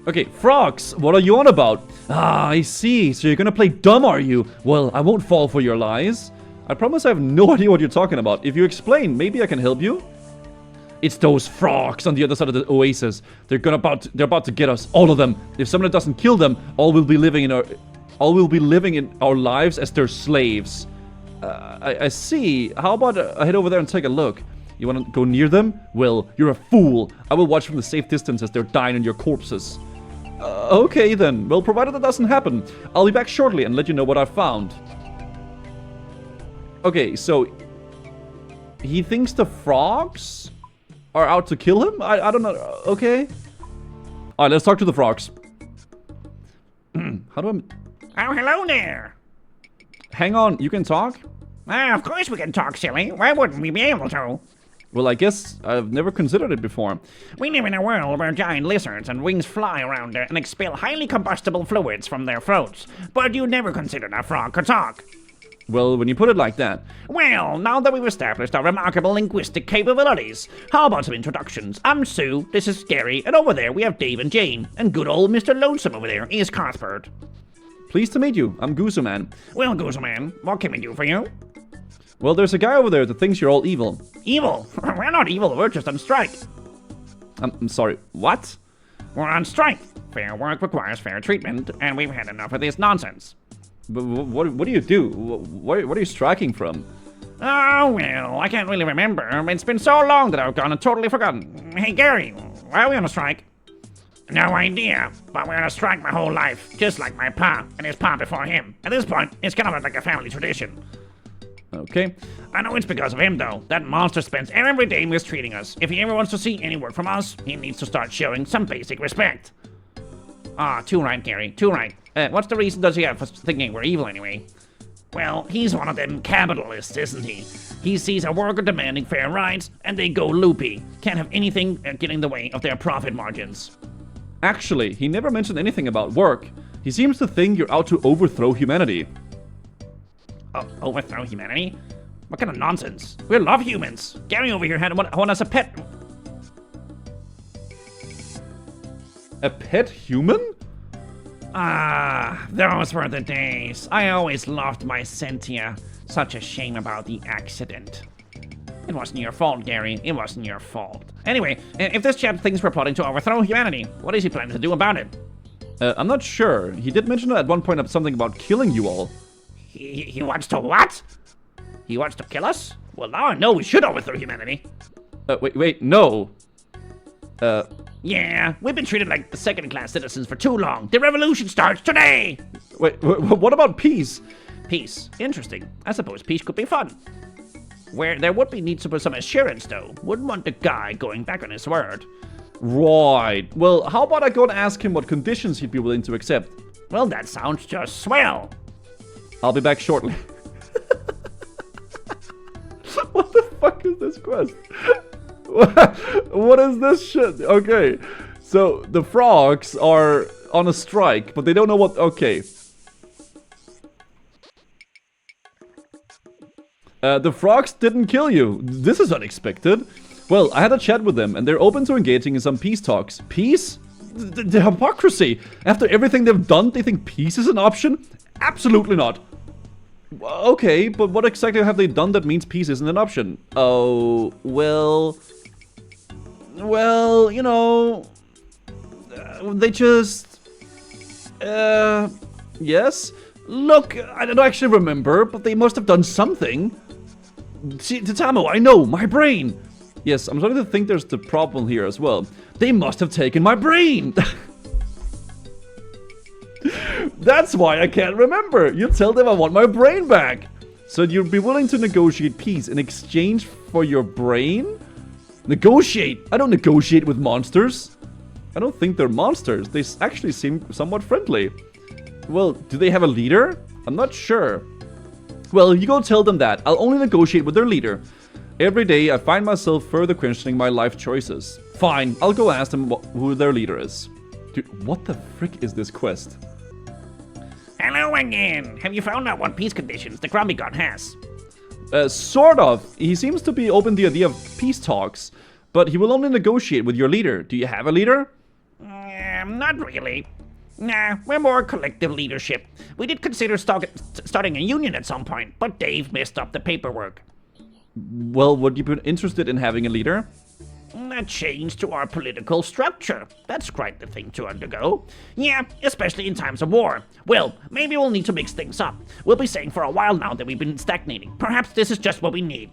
Okay, frogs, what are you on about? Ah, I see. So you're gonna play dumb, are you? Well, I won't fall for your lies. I promise I have no idea what you're talking about. If you explain, maybe I can help you. It's those frogs on the other side of the oasis. They're about to get us, all of them. If someone doesn't kill them, all we'll be living in our lives as their slaves. I see. How about I head over there and take a look? You want to go near them? Well, you're a fool. I will watch from the safe distance as they're dying on your corpses. Okay then. Well, provided that doesn't happen, I'll be back shortly and let you know what I found. Okay, so he thinks the frogs are out to kill him? I don't know. Okay. Alright, let's talk to the frogs. How do I... Oh, hello there. Hang on, you can talk? Of course we can talk, silly. Why wouldn't we be able to? Well, I guess I've never considered it before. We live in a world where giant lizards and wings fly around and expel highly combustible fluids from their throats. But you never considered a frog could talk. Well, when you put it like that... Well, now that we've established our remarkable linguistic capabilities, how about some introductions? I'm Sue, this is Gary, and over there we have Dave and Jane, and good old Mr. Lonesome over there is Cuthbert. Pleased to meet you. I'm Goosey Man. Well, Goosey Man, what can we do for you? Well, there's a guy over there that thinks you're all evil. Evil? We're not evil, we're just on strike. I'm sorry, what? We're on strike. Fair work requires fair treatment, and we've had enough of this nonsense. But what do you do? What are you striking from? Oh, well, I can't really remember. It's been so long that I've gone and totally forgotten. Hey, Gary, why are we on a strike? No idea, but we're on a strike my whole life, just like my pa and his pa before him. At this point, it's kind of like a family tradition. Okay. I know it's because of him, though. That monster spends every day mistreating us. If he ever wants to see any work from us, he needs to start showing some basic respect. Ah, too right, Gary, too right. What's the reason does he have for thinking we're evil anyway? Well, he's one of them capitalists, isn't he? He sees a worker demanding fair rights, and they go loopy. Can't have anything get in the way of their profit margins. Actually, he never mentioned anything about work. He seems to think you're out to overthrow humanity. Oh, overthrow humanity? What kind of nonsense? We love humans. Gary over here had one as a pet. A pet human? Ah, those were the days. I always loved my Cynthia. Such a shame about the accident. It wasn't your fault, Gary. It wasn't your fault. Anyway, if this chap thinks we're plotting to overthrow humanity, what is he planning to do about it? I'm not sure. He did mention at one point something about killing you all. He wants to what? He wants to kill us? Well, now I know we should overthrow humanity. Wait, no. Yeah, we've been treated like the second-class citizens for too long. The revolution starts today! Wait, what about peace? Peace. Interesting. I suppose peace could be fun. Where there would be need to put some assurance, though. Wouldn't want the guy going back on his word. Right. Well, how about I go and ask him what conditions he'd be willing to accept? Well, that sounds just swell. I'll be back shortly. What the fuck is this quest? What is this shit? Okay. So, the frogs are on a strike, but they don't know what... Okay. The frogs didn't kill you. This is unexpected. Well, I had a chat with them, and they're open to engaging in some peace talks. Peace? The hypocrisy. After everything they've done, they think peace is an option? Absolutely not. Okay, but what exactly have they done that means peace isn't an option? Oh, well... Well, you know... they just... Yes? Look, I don't actually remember, but they must have done something. See, Titamo, I know, my brain! Yes, I'm starting to think there's the problem here as well. They must have taken my brain! That's why I can't remember! You tell them I want my brain back! So you'd be willing to negotiate peace in exchange for your brain? Negotiate? I don't negotiate with monsters. I don't think they're monsters. They actually seem somewhat friendly. Well, do they have a leader? I'm not sure. Well, you go tell them that. I'll only negotiate with their leader. Every day, I find myself further questioning my life choices. Fine, I'll go ask them who their leader is. Dude, what the frick is this quest? Hello again. Have you found out what peace conditions the Grumpy God has? Sort of. He seems to be open to the idea of peace talks, but he will only negotiate with your leader. Do you have a leader? Not really. Nah, we're more collective leadership. We did consider starting a union at some point, but Dave messed up the paperwork. Well, would you be interested in having a leader? A change to our political structure. That's quite the thing to undergo. Yeah, especially in times of war. Well, maybe we'll need to mix things up. We'll be saying for a while now that we've been stagnating. Perhaps this is just what we need.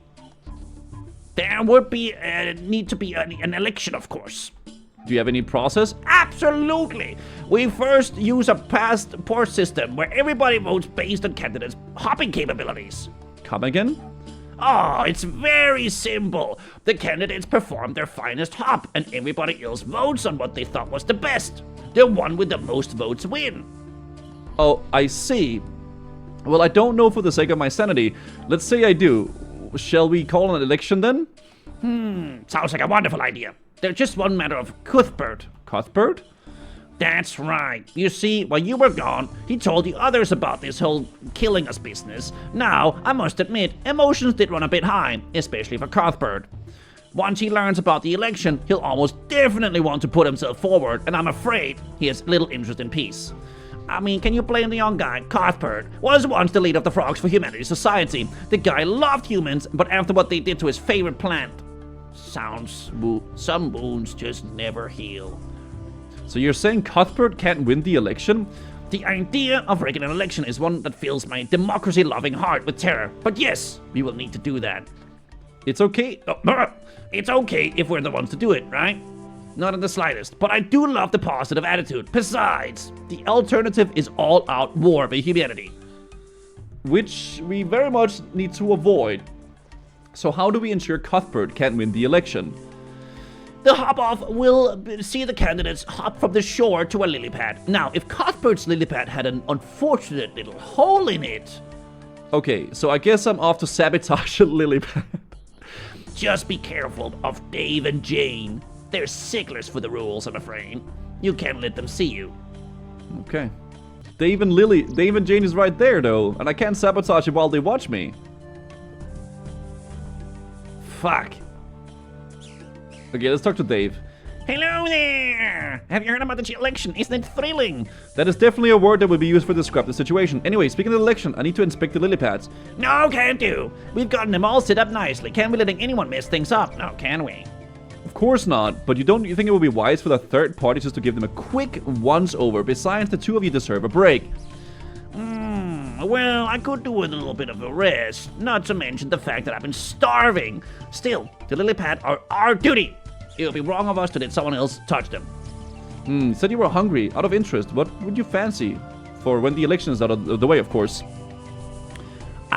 There would be need to be an election, of course. Do you have any process? Absolutely! We first use a passport system where everybody votes based on candidates' hopping capabilities. Come again? Oh, it's very simple. The candidates perform their finest hop, and everybody else votes on what they thought was the best. The one with the most votes win. Oh, I see. Well, I don't know for the sake of my sanity. Let's say I do. Shall we call an election then? Sounds like a wonderful idea. There's just one matter of Cuthbert. Cuthbert? That's right. You see, while you were gone, he told the others about this whole killing us business. Now, I must admit, emotions did run a bit high, especially for Cuthbert. Once he learns about the election, he'll almost definitely want to put himself forward, and I'm afraid he has little interest in peace. I mean, can you blame the young guy? Cuthbert was once the leader of the Frogs for Humanity Society. The guy loved humans, but after what they did to his favorite plant, some wounds just never heal. So you're saying Cuthbert can't win the election? The idea of rigging an election is one that fills my democracy-loving heart with terror. But yes, we will need to do that. It's okay. It's okay if we're the ones to do it, right? Not in the slightest, but I do love the positive attitude. Besides, the alternative is all-out war with humanity. Which we very much need to avoid. So how do we ensure Cuthbert can't win the election? The hop-off will see the candidates hop from the shore to a lily pad. Now, if Cuthbert's lily pad had an unfortunate little hole in it... Okay, so I guess I'm off to sabotage a lily pad. Just be careful of Dave and Jane. They're sticklers for the rules, I'm afraid. You can't let them see you. Okay. Dave and Jane is right there, though, and I can't sabotage it while they watch me. Fuck. Okay, let's talk to Dave. Hello there! Have you heard about the election? Isn't it thrilling? That is definitely a word that would be used for describe the situation. Anyway, speaking of the election, I need to inspect the lily pads. No, can't do. We've gotten them all set up nicely. Can't be letting anyone mess things up, now can we? Of course not, but you think it would be wise for the third party just to give them a quick once-over? Besides, the two of you deserve a break. Well, I could do with a little bit of a rest, not to mention the fact that I've been starving. Still, the lily pad are our duty. It would be wrong of us to let someone else touch them. Said you were hungry. Out of interest, what would you fancy? For when the election is out of the way, of course.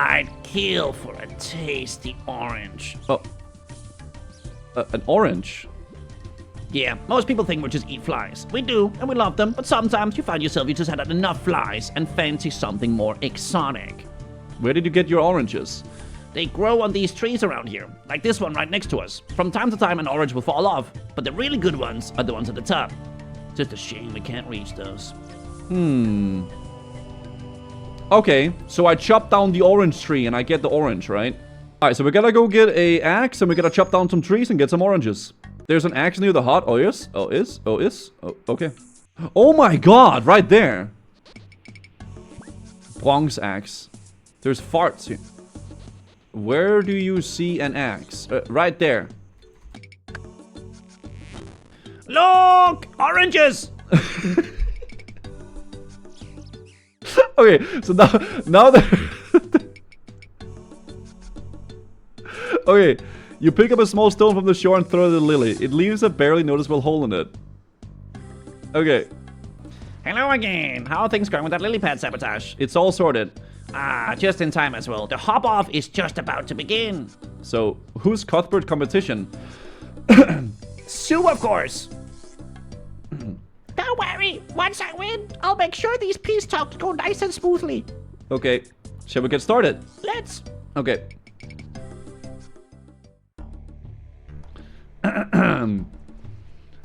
I'd kill for a tasty orange. Oh. An orange? Yeah, most people think we just eat flies. We do, and we love them, but sometimes you find yourself you just had enough flies and fancy something more exotic. Where did you get your oranges? They grow on these trees around here, like this one right next to us. From time to time an orange will fall off, but the really good ones are the ones at the top. Just a shame we can't reach those. Okay, so I chop down the orange tree and I get the orange, right? Alright, so we gotta go get a axe and we gotta chop down some trees and get some oranges. There's an axe near the hut. Oh, yes? Oh, is? Oh, is? Oh, okay. Oh my god, right there. Bronze axe. There's farts here. Where do you see an axe? Right there. Look! Oranges! Okay, so now that... Okay, you pick up a small stone from the shore and throw it at the lily. It leaves a barely noticeable hole in it. Okay. Hello again. How are things going with that lily pad sabotage? It's all sorted. Ah, just in time as well. The hop-off is just about to begin. So, who's Cuthbert competition? Sue, of course. Don't worry. Once I win, I'll make sure these peace talks go nice and smoothly. Okay, shall we get started? Let's. Okay.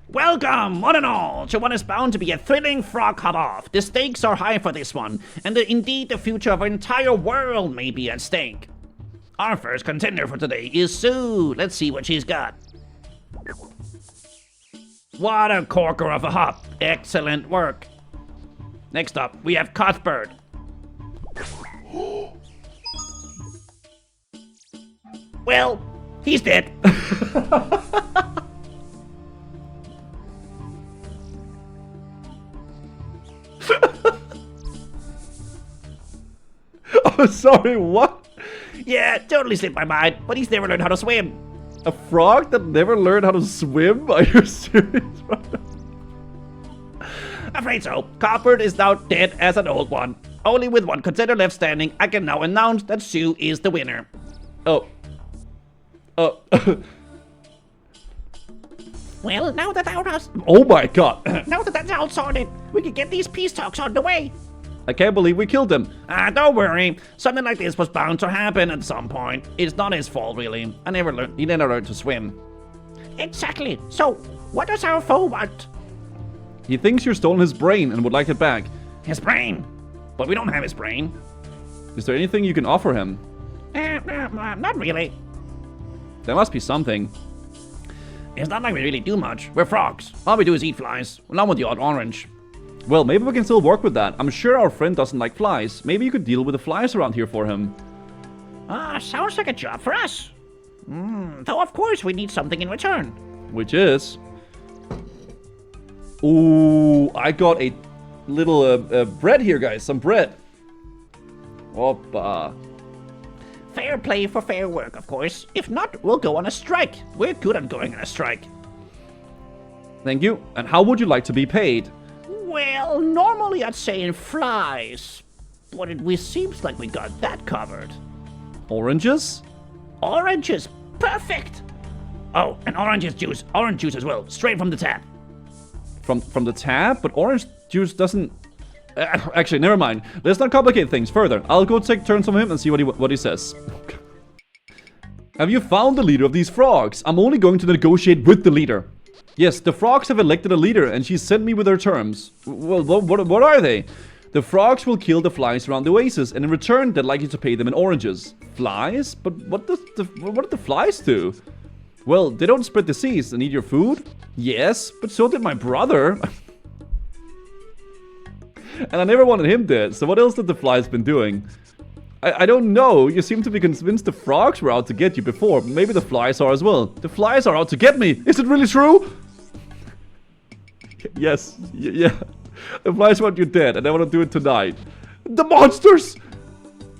Welcome, one and all, to what is bound to be a thrilling frog hop-off. The stakes are high for this one, and indeed the future of our entire world may be at stake. Our first contender for today is Sue. Let's see what she's got. What a corker of a hop. Excellent work. Next up, we have Cuthbert. Well, he's dead. Oh, sorry, what? Yeah, totally slipped my mind, but he's never learned how to swim. A frog that never learned how to swim? Are you serious? Afraid so. Cuthbert is now dead as an old one. Only with one contender left standing, I can now announce that Sue is the winner. Oh. Oh. Well, now that Oh my god. now that that's all sorted, we can get these peace talks on the way. I can't believe we killed him. Don't worry. Something like this was bound to happen at some point. It's not his fault, really. He never learned to swim. Exactly. So, what does our foe want? He thinks you're stolen his brain and would like it back. His brain? But we don't have his brain. Is there anything you can offer him? Not really. There must be something. It's not like we really do much. We're frogs. All we do is eat flies. Along with the odd orange. Well, maybe we can still work with that. I'm sure our friend doesn't like flies. Maybe you could deal with the flies around here for him. Sounds like a job for us. Though of course we need something in return. Which is... Ooh, I got a little bread here, guys. Some bread. Opa. Fair play for fair work, of course. If not, we'll go on a strike. We're good at going on a strike. Thank you. And how would you like to be paid? Well, normally I'd say in flies. But it seems like we got that covered. Oranges? Oranges. Perfect. Oh, and orange juice. Orange juice as well. Straight from the tap. From the tap? But orange juice doesn't... Actually, never mind. Let's not complicate things further. I'll go take turns from him and see what he says. Have you found the leader of these frogs? I'm only going to negotiate with the leader. Yes, the frogs have elected a leader and she sent me with her terms. Well, what are they? The frogs will kill the flies around the oasis and in return they'd like you to pay them in oranges. Flies? But what do the flies do? Well, they don't spread disease and eat your food? Yes, but so did my brother. And I never wanted him dead, so what else did the flies been doing? I don't know, you seem to be convinced the frogs were out to get you before. Maybe the flies are as well. The flies are out to get me! Is it really true? Yes, yeah. The flies want you dead, and I want to do it tonight. The monsters!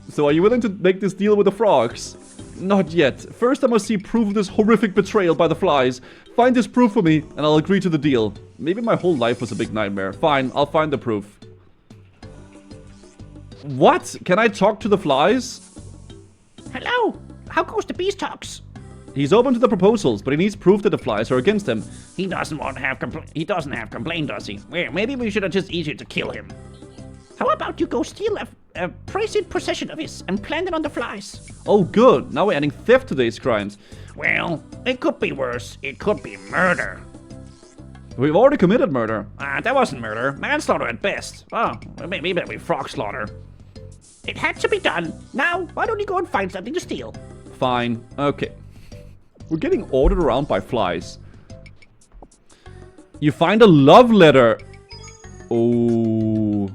So are you willing to make this deal with the frogs? Not yet. First I must see proof of this horrific betrayal by the flies. Find this proof for me, and I'll agree to the deal. Maybe my whole life was a big nightmare. Fine, I'll find the proof. What? Can I talk to the flies? Hello? How goes the beestalks? He's open to the proposals, but he needs proof that the flies are against him. He doesn't have complaint, does he? Well, maybe we should have just easier to kill him. How about you go steal a prized possession of his and plant it on the flies? Oh, good. Now we're adding theft to these crimes. Well, it could be worse. It could be murder. We've already committed murder. That wasn't murder. Manslaughter at best. Oh, maybe that'll be frog slaughter. It had to be done. Now, why don't you go and find something to steal? Fine. Okay. We're getting ordered around by flies. You find a love letter. Oh.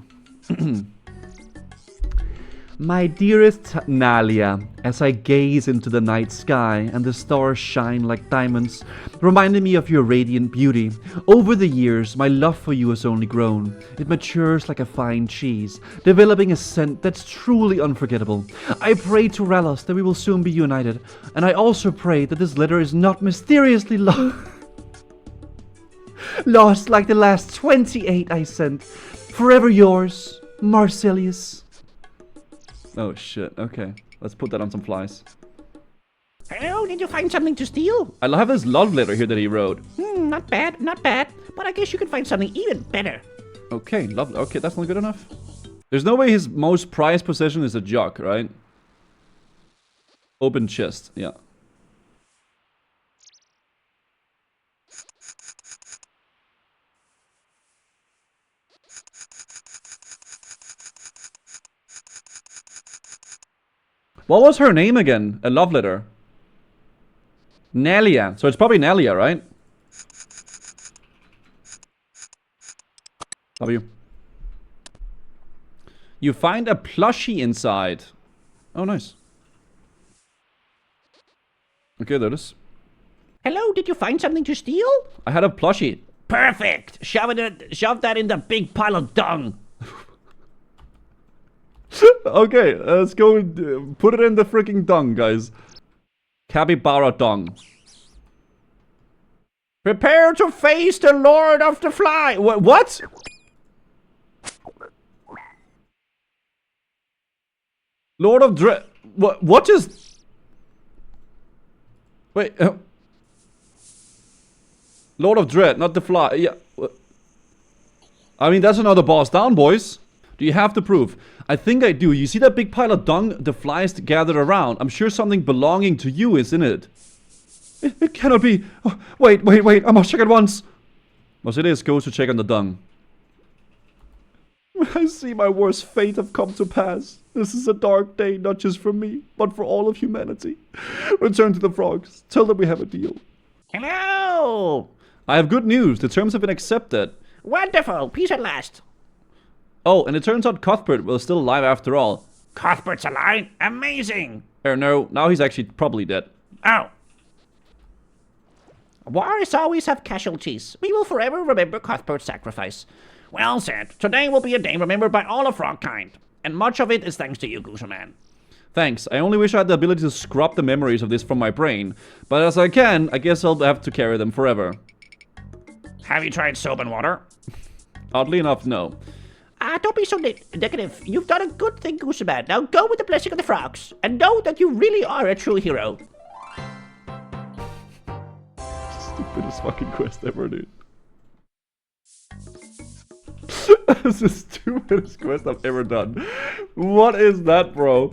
My dearest Nalia, as I gaze into the night sky and the stars shine like diamonds, reminding me of your radiant beauty. Over the years, my love for you has only grown. It matures like a fine cheese, developing a scent that's truly unforgettable. I pray to Ralos that we will soon be united, and I also pray that this letter is not mysteriously lost like the last 28 I sent. Forever yours, Marcelius. Oh shit, okay. Let's put that on some flies. Hello, did you find something to steal? I have this love letter here that he wrote. Not bad, not bad. But I guess you could find something even better. Okay, lovely. Okay, that's not good enough. There's no way his most prized possession is a jug, right? Open chest, yeah. What was her name again? A love letter. Nelia. So it's probably Nelia, right? W. You find a plushie inside. Oh, nice. Okay, there it is. Hello, did you find something to steal? I had a plushie. Perfect. Shove that in the big pile of dung. Okay, let's go and put it in the freaking dung, guys. Capybara dung. Prepare to face the Lord of the Fly. What? Lord of Dread. What is... Wait. Lord of Dread, not the Fly. Yeah. I mean, that's another boss down, boys. Do you have the proof? I think I do. You see that big pile of dung the flies gathered around? I'm sure something belonging to you is in it. It cannot be. Oh, wait. I must check it once. Marcelius goes to check on the dung. I see my worst fate have come to pass. This is a dark day, not just for me, but for all of humanity. Return to the frogs. Tell them we have a deal. Hello! I have good news. The terms have been accepted. Wonderful. Peace at last. Oh, and it turns out Cuthbert was still alive after all. Cuthbert's alive? Amazing! No, now he's actually probably dead. Oh. Wars always have casualties. We will forever remember Cuthbert's sacrifice. Well said. Today will be a day remembered by all of Frogkind. And much of it is thanks to you, Gooserman. Thanks. I only wish I had the ability to scrub the memories of this from my brain. But as I can, I guess I'll have to carry them forever. Have you tried soap and water? Oddly enough, no. Don't be so negative. You've done a good thing, Gooserman. Now go with the blessing of the frogs. And know that you really are a true hero. Stupidest fucking quest ever, dude. This is the stupidest quest I've ever done. What is that, bro?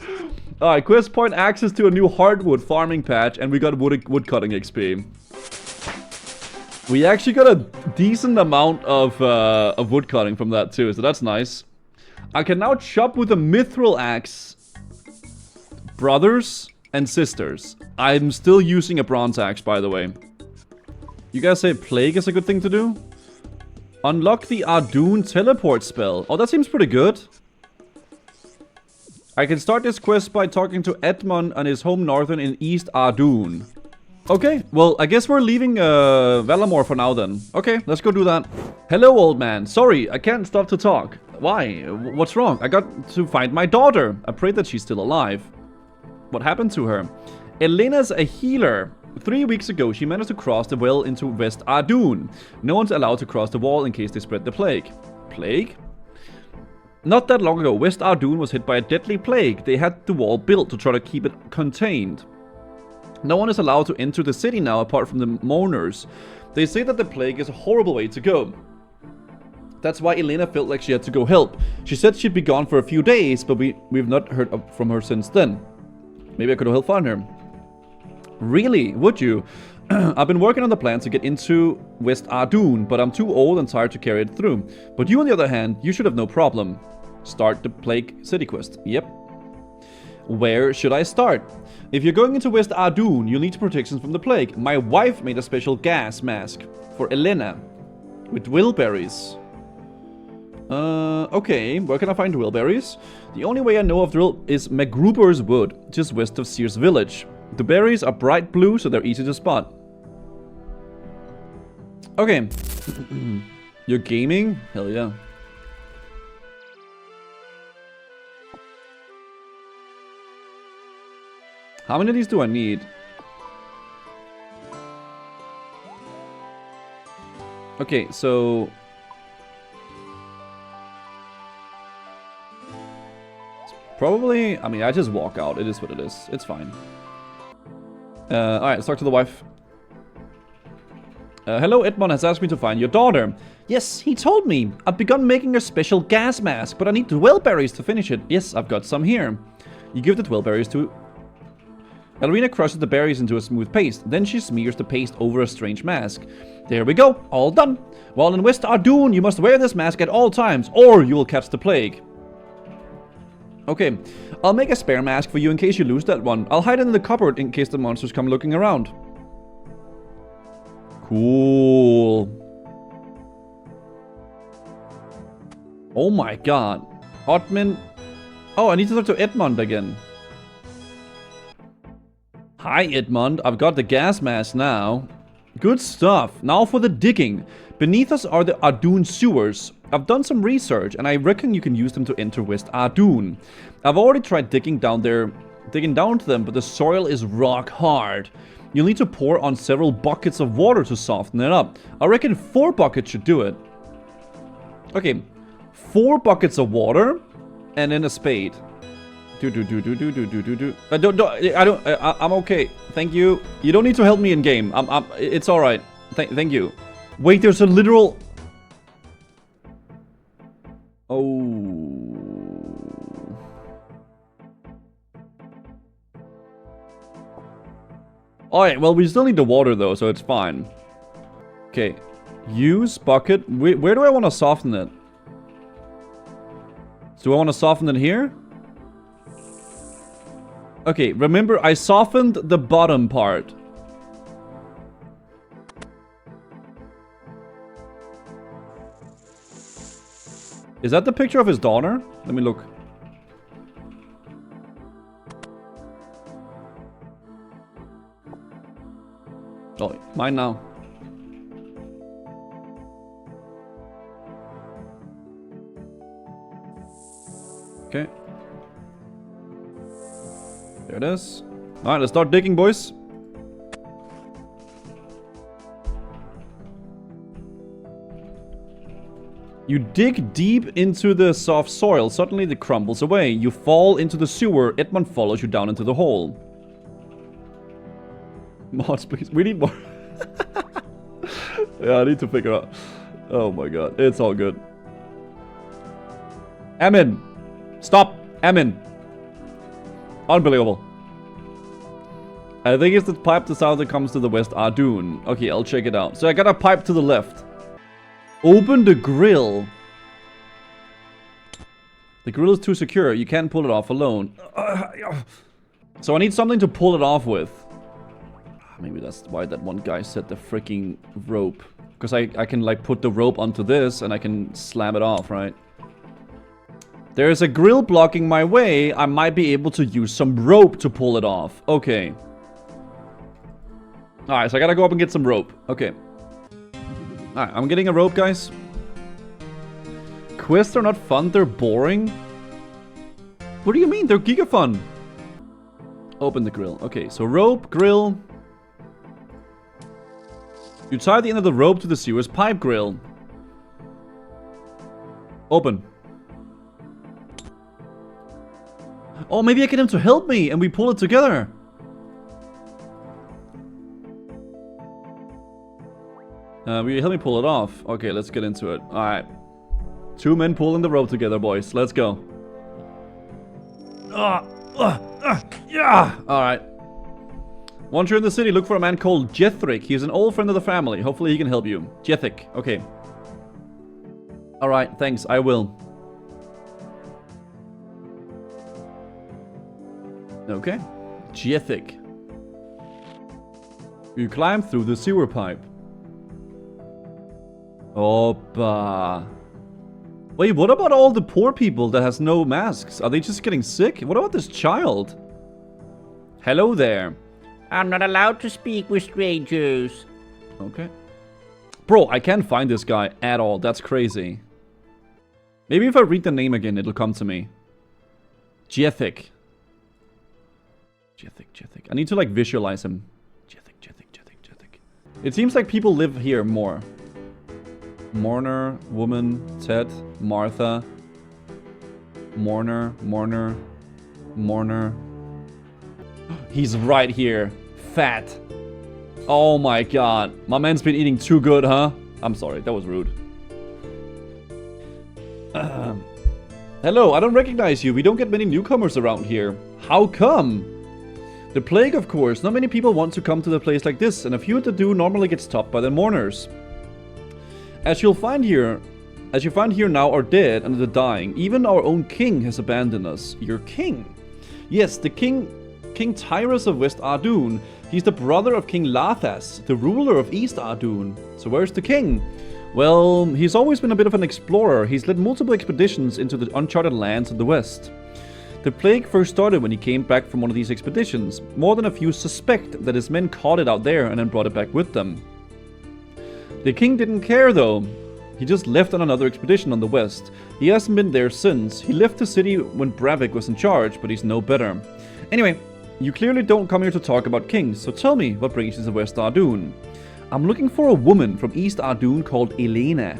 Alright, quest point access to a new hardwood farming patch, and we got wood cutting XP. We actually got a decent amount of wood cutting from that too, so that's nice. I can now chop with a mithril axe brothers and sisters. I'm still using a bronze axe, by the way. You guys say plague is a good thing to do? Unlock the Ardoon teleport spell. Oh, that seems pretty good. I can start this quest by talking to Edmund and his home northern in East Ardoon. Okay, well, I guess we're leaving Valamor for now then. Okay, let's go do that. Hello, old man. Sorry, I can't stop to talk. Why? What's wrong? I got to find my daughter. I pray that she's still alive. What happened to her? Elena's a healer. 3 weeks ago, she managed to cross the well into West Ardoon. No one's allowed to cross the wall in case they spread the plague. Plague? Not that long ago, West Ardoon was hit by a deadly plague. They had the wall built to try to keep it contained. No one is allowed to enter the city now apart from the mourners. They say that the plague is a horrible way to go. That's why Elena felt like she had to go help. She said she'd be gone for a few days, but we've not heard from her since then. Maybe I could help find her. Really? Would you? I've been working on the plan to get into West Ardoon, but I'm too old and tired to carry it through. But you, on the other hand, you should have no problem. Start the Plague City quest. Yep. Where should I start? If you're going into West Ardoon, you'll need protection from the plague. My wife made a special gas mask for Elena with wheelberries. Okay, where can I find wheelberries? The only way I know of drill is MacGruber's Wood, just west of Sears Village. The berries are bright blue, so they're easy to spot. Okay. You're gaming? Hell yeah. How many of these do I need? Okay, so... probably... I mean, I just walk out. It is what it is. It's fine. Alright, let's talk to the wife. Hello, Edmond has asked me to find your daughter. Yes, he told me. I've begun making a special gas mask, but I need the wellberries to finish it. Yes, I've got some here. You give the wellberries to... Alrina crushes the berries into a smooth paste. Then she smears the paste over a strange mask. There we go. All done. While in West Ardoon, you must wear this mask at all times, or you will catch the plague. Okay, I'll make a spare mask for you in case you lose that one. I'll hide it in the cupboard in case the monsters come looking around. Cool. Oh my god. Otman. Oh, I need to talk to Edmond again. Hi, Edmond. I've got the gas mask now. Good stuff. Now for the digging. Beneath us are the Ardoon sewers. I've done some research, and I reckon you can use them to enter West Ardoon. I've already tried digging down to them, but the soil is rock hard. You'll need to pour on several buckets of water to soften it up. I reckon 4 buckets should do it. Okay, 4 buckets of water, and then a spade. I'm okay. Thank you. You don't need to help me in game. It's all right. Thank you. Wait, there's a literal... Oh. Alright, well, we still need the water, though, so it's fine. Okay. Use bucket. Where do I want to soften it? Do I want to soften it here? Okay, remember, I softened the bottom part. Is that the picture of his daughter? Let me look. Oh, mine now. Okay. There it is. Alright, let's start digging, boys. You dig deep into the soft soil. Suddenly it crumbles away. You fall into the sewer. Edmund follows you down into the hole. Mods, please. We need more. Yeah, I need to figure out. Oh my god. It's all good. Amin. Stop. Amin. Unbelievable. I think it's the pipe to south that comes to the West Ardoon. Okay, I'll check it out. So I got a pipe to the left. Open the grill. The grill is too secure. You can't pull it off alone. So I need something to pull it off with. Maybe that's why that one guy set the freaking rope. Because I can like put the rope onto this and I can slam it off, right? There's a grill blocking my way. I might be able to use some rope to pull it off. Okay. Alright, so I gotta go up and get some rope. Okay. Alright, I'm getting a rope, guys. Quests are not fun, they're boring. What do you mean? They're giga fun. Open the grill. Okay, so rope, grill. You tie the end of the rope to the sewer's pipe grill. Open. Oh, maybe I get him to help me and we pull it together. Will you help me pull it off? Okay, let's get into it. Alright. 2 men pulling the rope together, boys. Let's go. Yeah! Alright. Once you're in the city, look for a man called Jethric. He's an old friend of the family. Hopefully he can help you. Jethric. Okay. Alright, thanks. I will. Okay. Jethric. You climb through the sewer pipe. Opa. Wait, what about all the poor people that has no masks? Are they just getting sick? What about this child? Hello there. I'm not allowed to speak with strangers. Okay. Bro, I can't find this guy at all. That's crazy. Maybe if I read the name again, it'll come to me. Jethric. Jethric. I need to like visualize him. Jethric. It seems like people live here more. Mourner, woman, Ted, Martha. Mourner. He's right here. Fat. Oh my god. My man's been eating too good, huh? I'm sorry, that was rude. Hello, I don't recognize you. We don't get many newcomers around here. How come? The plague, of course. Not many people want to come to a place like this, and a few that do normally get stopped by the mourners. As you find here now are dead and are dying. Even our own king has abandoned us. Your king? Yes, the King Tyrus of West Ardoon. He's the brother of King Lathas, the ruler of East Ardoon. So where's the king? Well, he's always been a bit of an explorer. He's led multiple expeditions into the uncharted lands of the west. The plague first started when he came back from one of these expeditions. More than a few suspect that his men caught it out there and then brought it back with them. The king didn't care though. He just left on another expedition on the west. He hasn't been there since. He left the city when Bravik was in charge, but he's no better. Anyway, you clearly don't come here to talk about kings, so tell me, what brings you to West Ardoon? I'm looking for a woman from East Ardoon called Elena.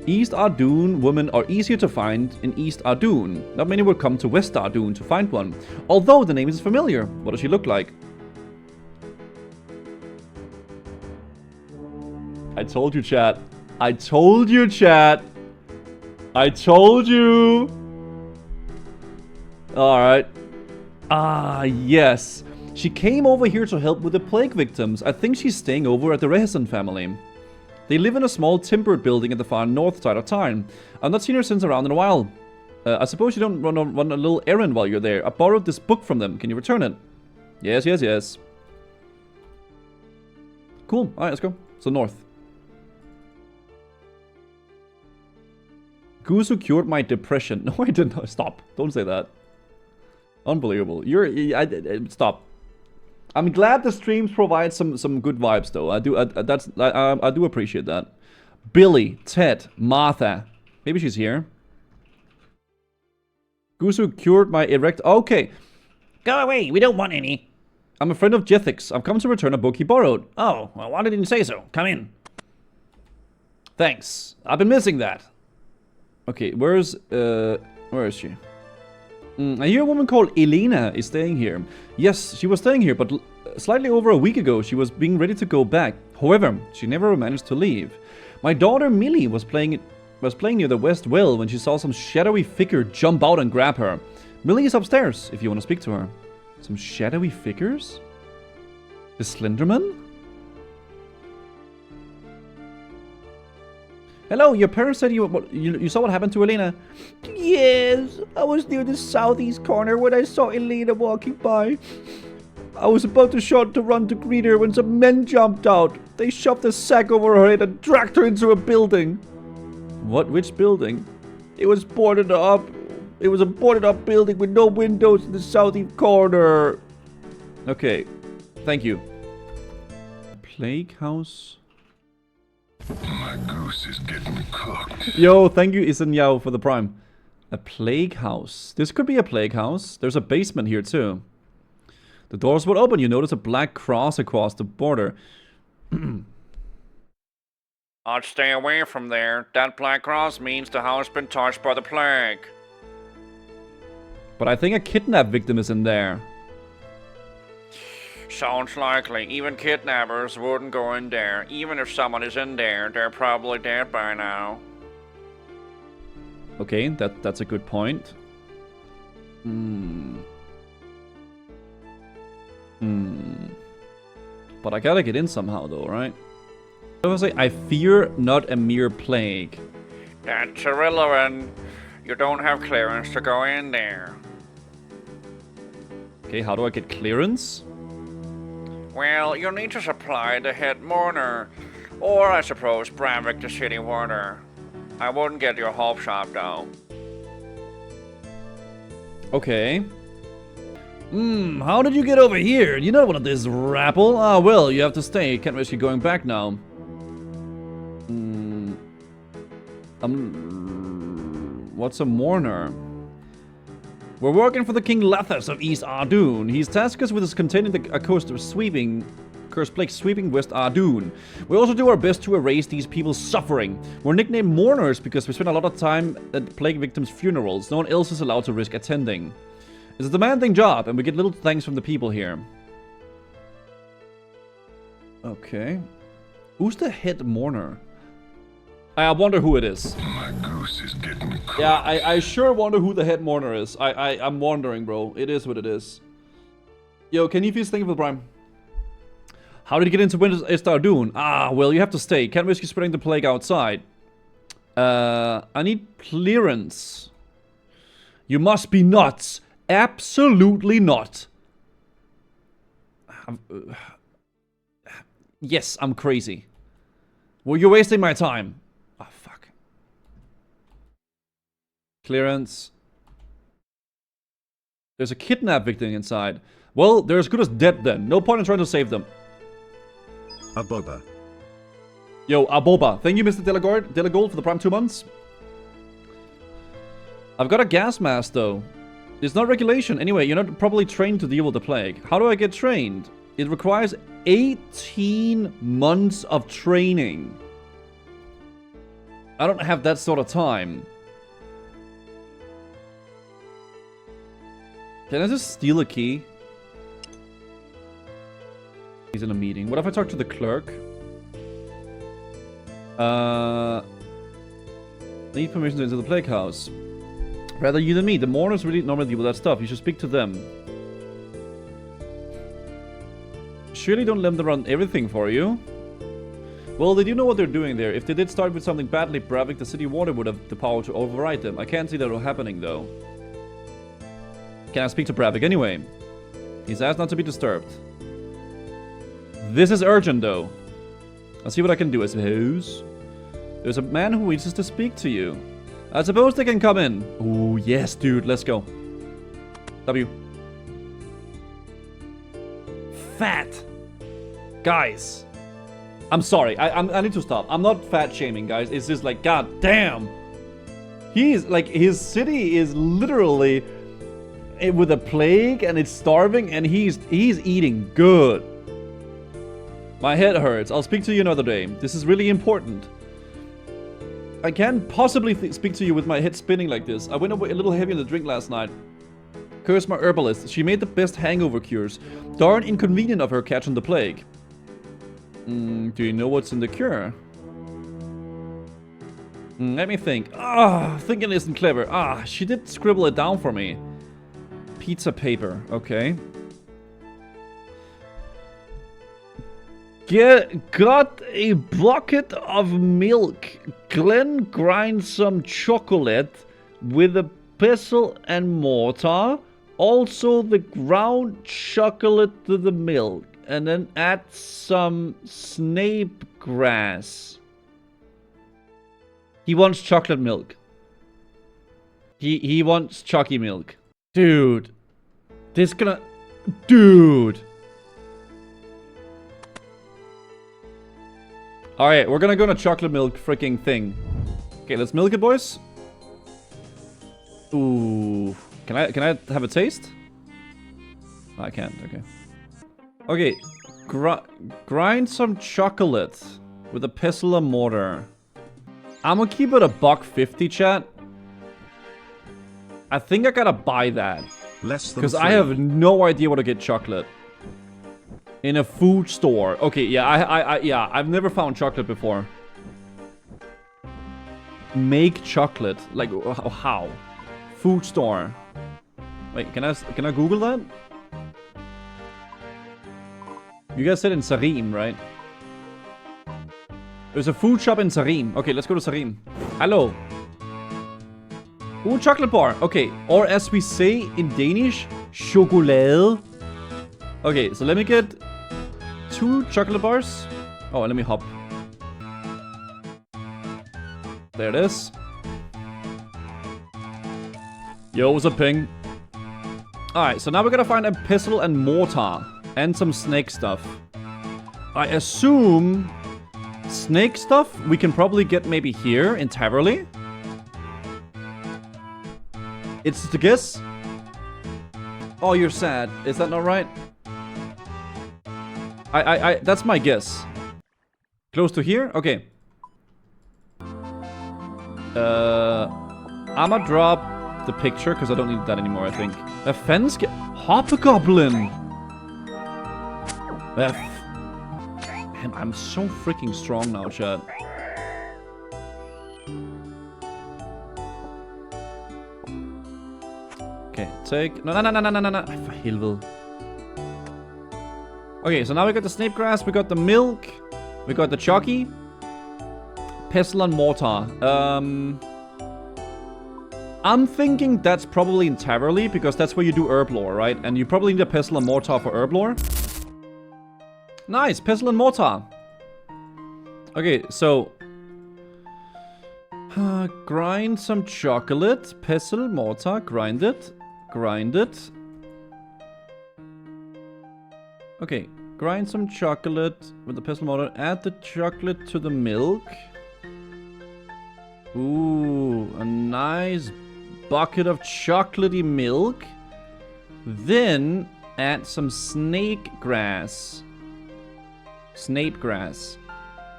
East Ardoon women are easier to find in East Ardoon. Not many would come to West Ardoon to find one. Although the name is familiar. What does she look like? I told you, chat. I told you, chat. I told you. Alright. Ah, yes. She came over here to help with the plague victims. I think she's staying over at the Reheson family. They live in a small timbered building at the far north side of town. I've not seen her since around in a while. I suppose you don't run a little errand while you're there. I borrowed this book from them. Can you return it? Yes. Cool. Alright, let's go. So north. Guzu cured my depression. No, I didn't. Stop. Don't say that. Unbelievable. Stop. I'm glad the streams provide some good vibes, though. I do appreciate that. Billy, Ted, Martha. Maybe she's here. Guzu cured my erect. Okay. Go away. We don't want any. I'm a friend of Jethic's. I've come to return a book he borrowed. Oh, well, why didn't you say so? Come in. Thanks. I've been missing that. Okay, where is she? I hear a woman called Elena is staying here. Yes, she was staying here, but slightly over a week ago she was being ready to go back. However, she never managed to leave. My daughter Millie was playing near the west well when she saw some shadowy figure jump out and grab her. Millie is upstairs if you want to speak to her. Some shadowy figures? The Slenderman? Hello, your parents said you saw what happened to Elena. Yes, I was near the southeast corner when I saw Elena walking by. I was about to run to greet her when some men jumped out. They shoved a sack over her head and dragged her into a building. What? Which building? It was boarded up. It was a boarded up building with no windows in the southeast corner. Okay, thank you. Plague house. My goose is getting cooked. Yo, thank you, Isan Yao, for the prime. A plague house. This could be a plague house. There's a basement here, too. The doors will open. You notice a black cross across the border. I'd stay away from there. That black cross means the house been touched by the plague. But I think a kidnap victim is in there. Sounds likely. Even kidnappers wouldn't go in there. Even if someone is in there, they're probably dead by now. Okay, that's a good point. But I gotta get in somehow though, right? I was like, I fear not a mere plague. That's irrelevant. You don't have clearance to go in there. Okay, how do I get clearance? Well, you'll need to supply the head mourner. Or, I suppose, Bravik, the city warder. I wouldn't get your hope shop, though. Okay. How did you get over here? You're not one of this rabble. Ah, well, you have to stay. Can't risk you going back now. What's a mourner? We're working for the King Lethas of East Ardoon. He's tasked us with containing a cursed plague sweeping West Ardoon. We also do our best to erase these people's suffering. We're nicknamed mourners because we spend a lot of time at plague victims' funerals. No one else is allowed to risk attending. It's a demanding job, and we get little thanks from the people here. Okay. Who's the head mourner? I wonder who it is. My goose is getting cooked. Yeah, I sure wonder who the head mourner is. I'm wondering, bro. It is what it is. Yo, can you please think of the prime? How did you get into West Ardoon? Ah, well, you have to stay. Can't risk you spreading the plague outside. I need clearance. You must be nuts. Absolutely not. Yes, I'm crazy. Well, you're wasting my time. Oh, fuck. Clearance. There's a kidnap victim inside. Well, they're as good as dead then. No point in trying to save them. A boba. Yo, Aboba. Thank you, Mr. Delagold, for the prime 2 months. I've got a gas mask, though. It's not regulation. Anyway, you're not properly trained to deal with the plague. How do I get trained? It requires 18 months of training. I don't have that sort of time. Can I just steal a key? He's in a meeting. What if I talk to the clerk? I need permission to enter the plague house. Rather you than me. The mourners really normally deal with that stuff. You should speak to them. Surely don't let them run everything for you. Well, they do know what they're doing there. If they did start with something badly, Bravik, the city warder, would have the power to override them. I can't see that happening, though. Can I speak to Bravik anyway? He's asked not to be disturbed. This is urgent, though. I'll see what I can do, I suppose. There's a man who wishes to speak to you. I suppose they can come in. Oh, yes, dude. Let's go. W. Fat. Guys. I'm sorry. I need to stop. I'm not fat shaming, guys. It's just like, god damn. He's like, his city is literally with a plague and it's starving and he's eating good. My head hurts. I'll speak to you another day. This is really important. I can't possibly speak to you with my head spinning like this. I went away a little heavy on the drink last night. Curse my herbalist. She made the best hangover cures. Darn inconvenient of her catching the plague. Do you know what's in the cure? Let me think. Thinking isn't clever. She did scribble it down for me. Pizza paper. Okay. Got a bucket of milk. Glenn grinds some chocolate with a pestle and mortar. Also the ground chocolate to the milk. And then add some snape grass. He wants chocolate milk. He wants chalky milk. Dude. This gonna... Dude. Alright, we're gonna go on a chocolate milk freaking thing. Okay, let's milk it, boys. Ooh. Can I have a taste? Oh, I can't, okay. Okay. Grind some chocolate with a pestle and mortar. I'm gonna keep it $1.50, chat. I think I gotta buy that. Less than Because I 3. have no idea where to get chocolate. In a food store. Okay, yeah, yeah, I've never found chocolate before. Make chocolate. Like, how? Food store. Wait, can I Google that? You guys said in Sarim, right? There's a food shop in Sarim. Okay, let's go to Sarim. Hello. Ooh, chocolate bar. Okay, or as we say in Danish, chocolade. Okay, so let me get 2 chocolate bars. Oh, and let me hop. There it is. Yo, what's up, ping? Alright, so now we're gonna find a pestle and mortar. And some snake stuff. I assume snake stuff we can probably get maybe here in Taverley. It's just a guess. Oh, you're sad. Is that not right? That's my guess. Close to here? Okay. I'ma drop the picture because I don't need that anymore, I think. A fence Hobgoblin! Man, I'm so freaking strong now, chat. Okay, take... No. For helvede. Okay, so now we got the snape grass, we got the milk, we got the chalky, pestle and mortar. I'm thinking that's probably in Taverley, because that's where you do herb lore, right? And you probably need a pestle and mortar for herb lore. Nice, pestle and mortar. Okay, so... grind some chocolate, pestle, mortar, grind it. Grind it. Okay, grind some chocolate with the pestle mortar. Add the chocolate to the milk. Ooh, a nice bucket of chocolatey milk. Then add some snake grass. Snape grass.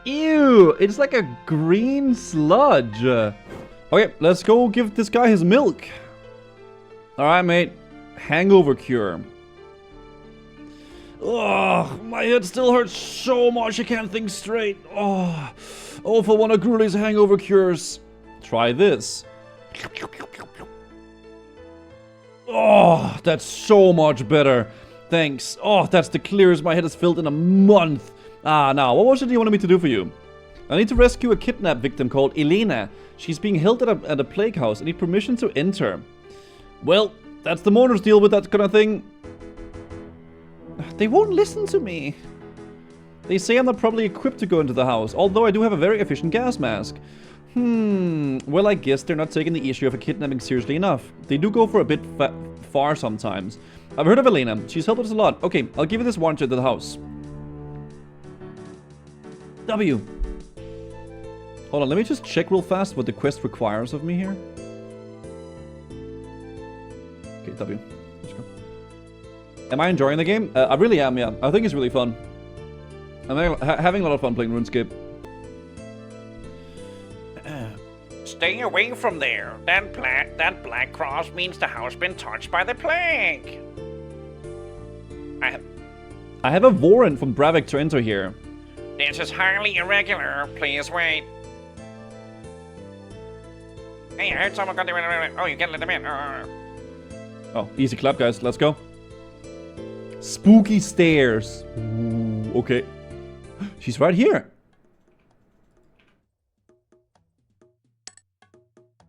Ew, it's like a green sludge. Okay, let's go give this guy his milk. Alright, mate. Hangover cure. Ugh, my head still hurts so much I can't think straight. Oh, for one of Gruely's hangover cures. Try this. Oh, that's so much better. Thanks. Oh, that's the clearest my head has felt in a month. Ah, now, what was it you wanted me to do for you? I need to rescue a kidnap victim called Elena. She's being held at a plague house. I need permission to enter. Well, that's the mourners deal with that kind of thing. They won't listen to me. They say I'm not probably equipped to go into the house, although I do have a very efficient gas mask. Well, I guess they're not taking the issue of a kidnapping seriously enough. They do go for a bit far sometimes. I've heard of Elena. She's helped us a lot. Okay, I'll give you this warrant to the house. W. Hold on, let me just check real fast what the quest requires of me here. Okay, W. Let's go. Am I enjoying the game? I really am, yeah. I think it's really fun. I'm having a lot of fun playing RuneScape. Stay away from there. That black cross means the house been touched by the plague. I have a warrant from Bravik to enter here. This is highly irregular. Please wait. Hey, I heard someone got them in. Oh, you can't let them in. Oh, easy clap, guys. Let's go. Spooky stairs. Ooh, okay. She's right here.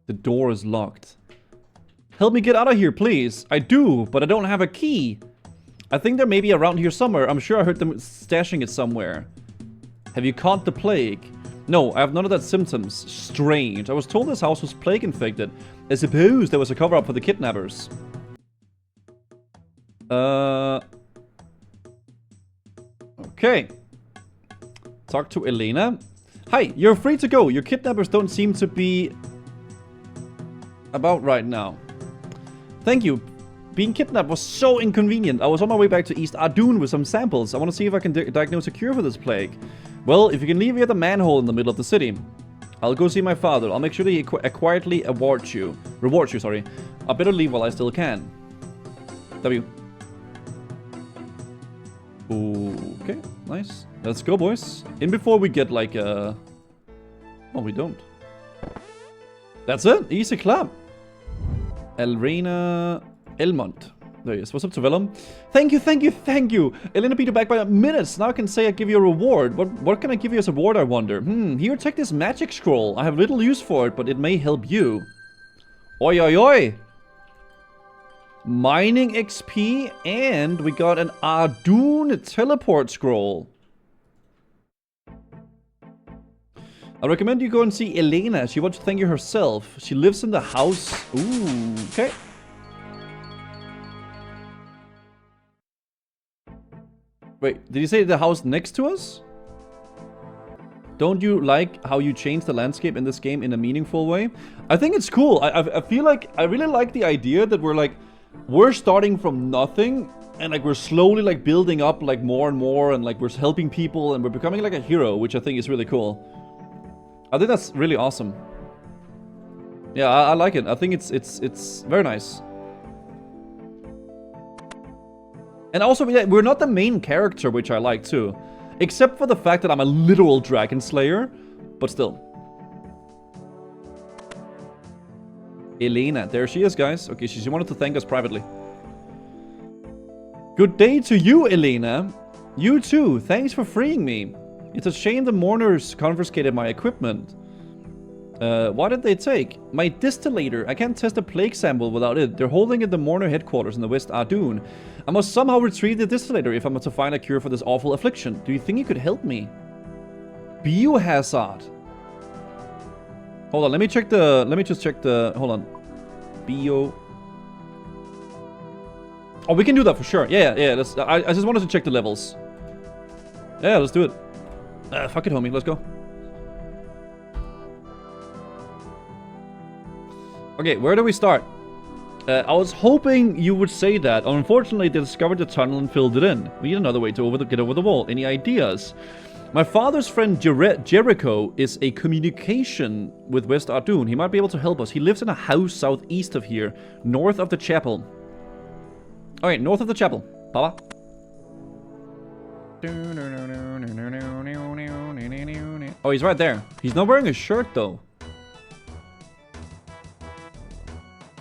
The door is locked. Help me get out of here, please. I do, but I don't have a key. I think they're maybe around here somewhere. I'm sure I heard them stashing it somewhere. Have you caught the plague? No, I have none of that symptoms. Strange. I was told this house was plague infected. I suppose there was a cover-up for the kidnappers. Okay. Talk to Elena. Hi, you're free to go. Your kidnappers don't seem to be about right now. Thank you. Being kidnapped was so inconvenient. I was on my way back to East Ardun with some samples. I want to see if I can diagnose a cure for this plague. Well, if you can leave me at the manhole in the middle of the city, I'll go see my father. I'll make sure that he quietly rewards you. I better leave while I still can. W. Okay, nice. Let's go, boys. In before we get like a... Oh, we don't. That's it. Easy clap. Elrena Elmont. There he is. What's up to Vellum? Thank you, thank you, thank you. Elena Peter back by minutes. Now I can say I give you a reward. What can I give you as a reward, I wonder? Here, take this magic scroll. I have little use for it, but it may help you. Oi, oi, oi. Mining XP, and we got an Ardun teleport scroll. I recommend you go and see Elena. She wants to thank you herself. She lives in the house. Ooh, okay. Wait, did you say the house next to us? Don't you like how you change the landscape in this game in a meaningful way? I think it's cool. I feel like I really like the idea that we're starting from nothing and like we're slowly like building up like more and more, and like we're helping people and we're becoming like a hero, which I think is really cool. I think that's really awesome. Yeah, I like it. I think it's very nice. And also, we're not the main character, which I like too. Except for the fact that I'm a literal dragon slayer. But still. Elena, there she is, guys. Okay, she wanted to thank us privately. Good day to you, Elena. You too. Thanks for freeing me. It's a shame the mourners confiscated my equipment. What did they take? My distillator. I can't test a plague sample without it. They're holding it at the mourner headquarters in the West Ardun. I must somehow retrieve the distillator if I'm to find a cure for this awful affliction. Do you think you could help me? Biohazard. Hold on, let me just check the... Hold on. Bio... Oh, we can do that for sure. Yeah. I just wanted to check the levels. Yeah, let's do it. Fuck it, homie. Let's go. Okay, where do we start? I was hoping you would say that. Unfortunately, they discovered the tunnel and filled it in. We need another way to get over the wall. Any ideas? My father's friend Jericho is a communication with West Ardun. He might be able to help us. He lives in a house southeast of here, north of the chapel. Okay, north of the chapel. Papa. Oh, he's right there. He's not wearing a shirt, though.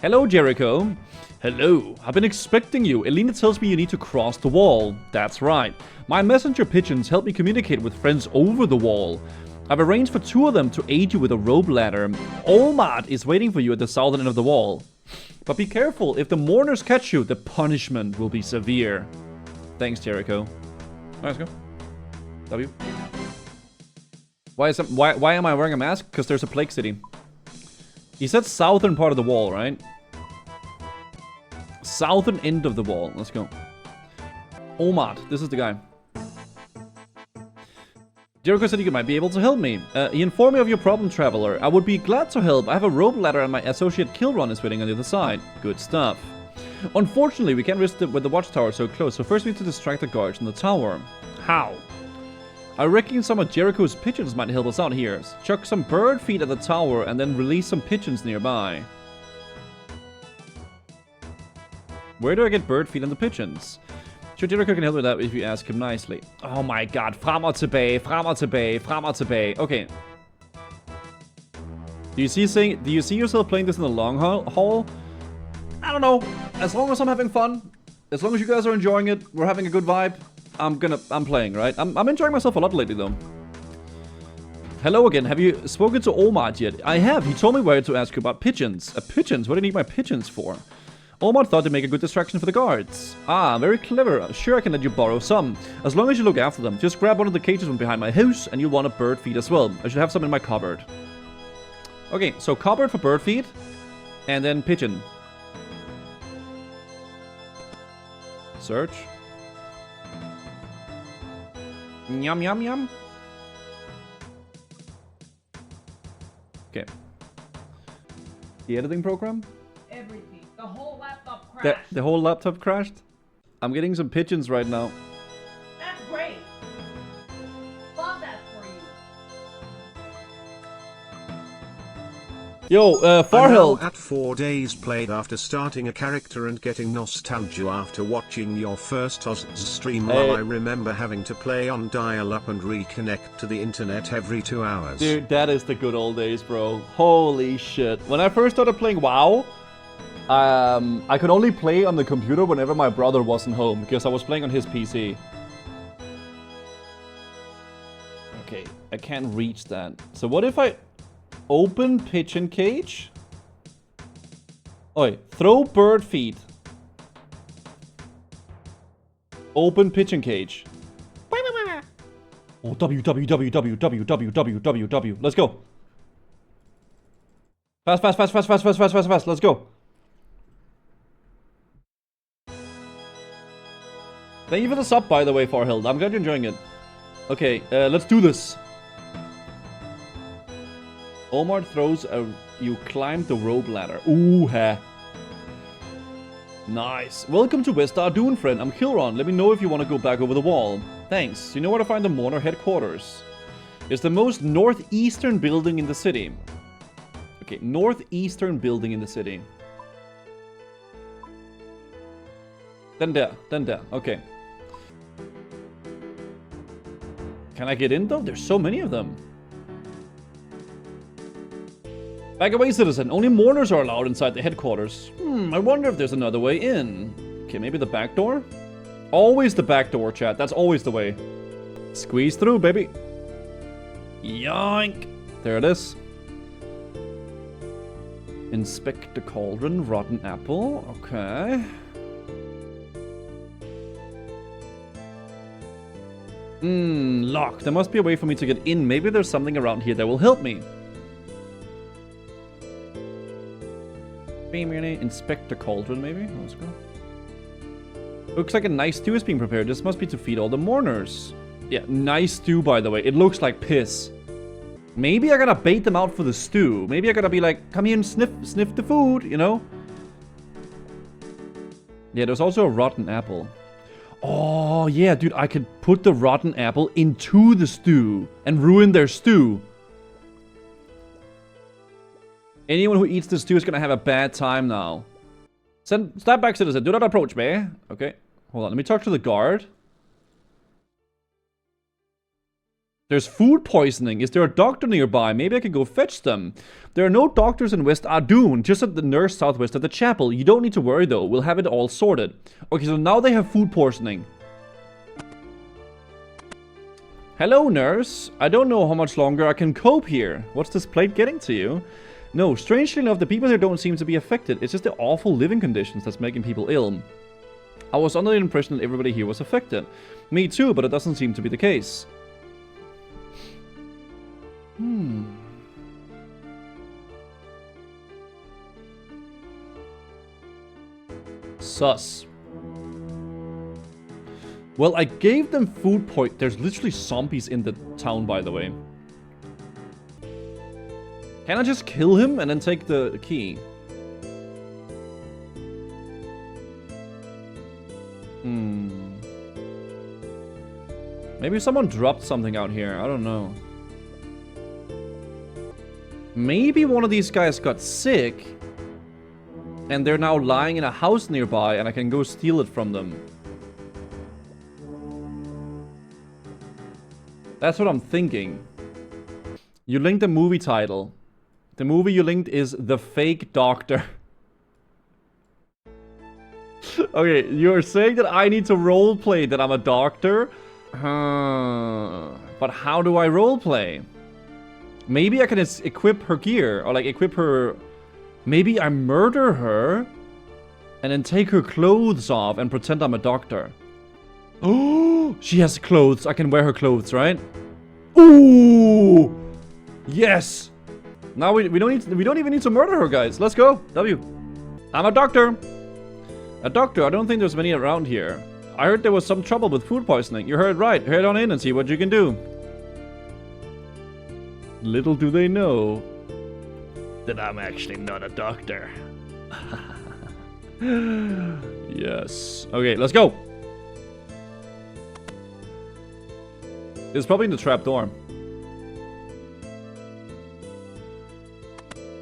Hello, Jericho. Hello. I've been expecting you. Elena tells me you need to cross the wall. That's right. My messenger pigeons help me communicate with friends over the wall. I've arranged for 2 of them to aid you with a rope ladder. Olmart is waiting for you at the southern end of the wall. But be careful. If the mourners catch you, the punishment will be severe. Thanks, Jericho. Let's go. W. Why am I wearing a mask? Because there's a plague city. He said southern part of the wall, right? Southern end of the wall. Let's go. Olmart. This is the guy. Jericho said you might be able to help me. He informed me of your problem, traveler. I would be glad to help. I have a rope ladder and my associate Kilron is waiting on the other side. Good stuff. Unfortunately, we can't risk it with the watchtower so close, so first we need to distract the guards in the tower. How? I reckon some of Jericho's pigeons might help us out here. Chuck some bird feed at the tower and then release some pigeons nearby. Where do I get bird feed and the pigeons? Sure, Jericho can help with that if you ask him nicely. Oh my god. Frem og tilbage, frem og tilbage, frem og tilbage. Okay. Do you see yourself playing this in the long haul? I don't know. As long as I'm having fun, as long as you guys are enjoying it, we're having a good vibe, I'm playing, right? I'm enjoying myself a lot lately, though. Hello again. Have you spoken to Olmart yet? I have. He told me where to ask you about pigeons. Pigeons? What do you need my pigeons for? Olmart thought they'd make a good distraction for the guards. Ah, very clever. Sure, I can let you borrow some. As long as you look after them. Just grab one of the cages from behind my house, and you'll want a bird feed as well. I should have some in my cupboard. Okay, so cupboard for bird feed, and then pigeon. Search. Yum, yum, yum. Okay. The editing program? Everything. The whole laptop crashed. The whole laptop crashed? I'm getting some pigeons right now. That's great. Love that for you. Yo, I'm Farhill. now at 4 days played after starting a character and getting nostalgia after watching your first Oz stream while I remember having to play on dial-up and reconnect to the internet every 2 hours. Dude, that is the good old days, bro. Holy shit. When I first started playing WoW, I could only play on the computer whenever my brother wasn't home, because I was playing on his PC. Okay, I can't reach that. So what if I open pigeon cage? Oi, throw bird feed. Open pigeon cage. Oh, W. Let's go. Fast. Let's go. Thank you for the sub, by the way, Farhild. I'm glad you're enjoying it. Okay, let's do this. Omar throws a... You climb the rope ladder. Ooh, ha. Nice. Welcome to West Ardoon, friend. I'm Kilron. Let me know if you want to go back over the wall. Thanks. You know where to find the Mourner headquarters. It's the most northeastern building in the city. Okay, northeastern building in the city. Then there. Okay. Can I get in, though? There's so many of them. Back away, citizen. Only mourners are allowed inside the headquarters. I wonder if there's another way in. Okay, maybe the back door? Always the back door, chat. That's always the way. Squeeze through, baby. Yoink. There it is. Inspect the cauldron. Rotten apple. Okay. Locked. There must be a way for me to get in. Maybe there's something around here that will help me. Inspect the cauldron, maybe? Let's go. Looks like a nice stew is being prepared. This must be to feed all the mourners. Yeah, nice stew, by the way. It looks like piss. Maybe I gotta bait them out for the stew. Maybe I gotta be like, come here and sniff the food, you know? Yeah, there's also a rotten apple. Oh, yeah, dude, I could put the rotten apple into the stew and ruin their stew. Anyone who eats the stew is gonna have a bad time now. Step back, citizen. Do not approach me. Okay. Hold on. Let me talk to the guard. There's food poisoning. Is there a doctor nearby? Maybe I can go fetch them. There are no doctors in West Ardoon, just at the nurse southwest of the chapel. You don't need to worry, though. We'll have it all sorted. Okay, so now they have food poisoning. Hello, nurse. I don't know how much longer I can cope here. What's this plate getting to you? No, strangely enough, the people here don't seem to be affected. It's just the awful living conditions that's making people ill. I was under the impression that everybody here was affected. Me too, but it doesn't seem to be the case. Sus. Well, I gave them food point. There's literally zombies in the town, by the way. Can I just kill him and then take the key? Maybe someone dropped something out here. I don't know. Maybe one of these guys got sick and they're now lying in a house nearby and I can go steal it from them. That's what I'm thinking. You linked the movie title. The movie you linked is The Fake Doctor. Okay, you're saying that I need to roleplay that I'm a doctor? But how do I roleplay? Maybe I can equip her gear, or like equip her... Maybe I murder her, and then take her clothes off and pretend I'm a doctor. Oh, she has clothes. I can wear her clothes, right? Ooh! Yes! Now we don't even need to murder her, guys. Let's go. W. I'm a doctor. A doctor. I don't think there's many around here. I heard there was some trouble with food poisoning. You heard right. Head on in and see what you can do. Little do they know that I'm actually not a doctor. Yes. Okay, let's go. It's probably in the trap door.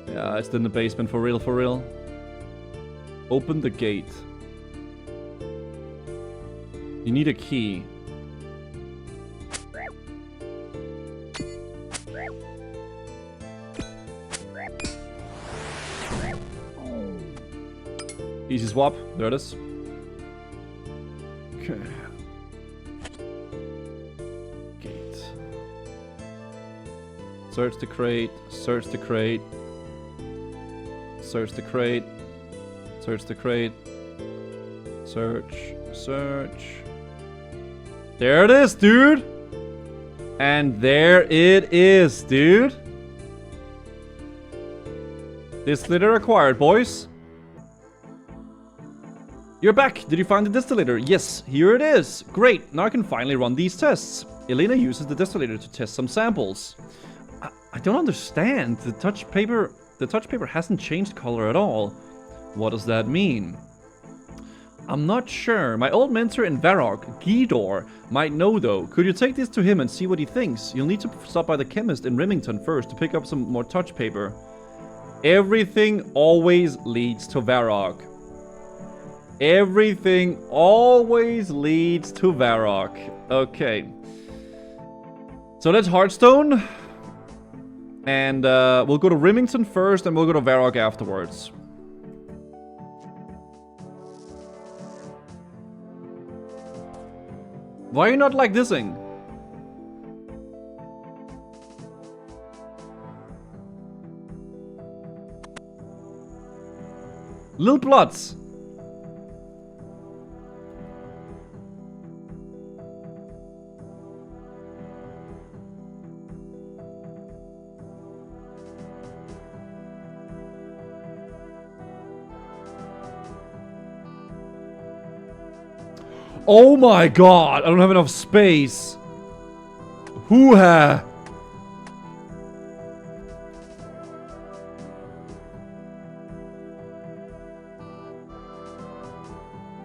Yeah, it's in the basement for real, for real. Open the gate. You need a key. Easy swap. There it is. Okay. Gate. Search the crate. Search the crate. Search the crate. Search the crate. Search. Search. There it is, dude! And there it is, dude! Distillator acquired, boys. You're back! Did you find the distillator? Yes, here it is! Great, now I can finally run these tests. Elena uses the distillator to test some samples. I don't understand. The touch paper hasn't changed color at all. What does that mean? I'm not sure. My old mentor in Varrock, Gidor, might know though. Could you take this to him and see what he thinks? You'll need to stop by the chemist in Remington first to pick up some more touch paper. Everything always leads to Varrock. Everything always leads to Varrock. Okay. So that's Hearthstone. And we'll go to Remington first and we'll go to Varrock afterwards. Why are you not like thising? Lil Bloods. Oh my god, I don't have enough space. Hoo-ha.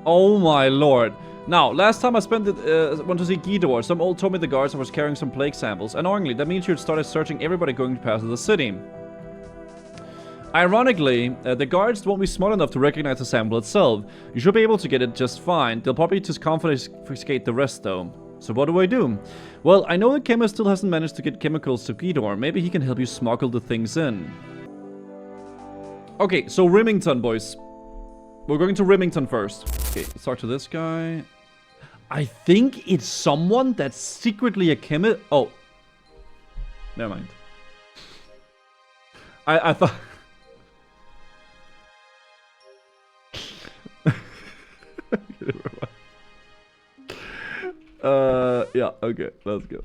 Oh my lord. Now, last time I went to see Gidor, some old told me the guards was carrying some plague samples. Annoyingly, that means you'd started searching everybody going past the city. Ironically, the guards won't be smart enough to recognize the sample itself. You should be able to get it just fine. They'll probably just confiscate the rest though. So what do I do? Well, I know the chemist still hasn't managed to get chemicals to Gidor. Maybe he can help you smuggle the things in. Okay, so Remington, boys. We're going to Remington first. Okay, let's talk to this guy. I think it's someone that's secretly a chemist. Oh. Never mind. I thought... yeah, okay, let's go.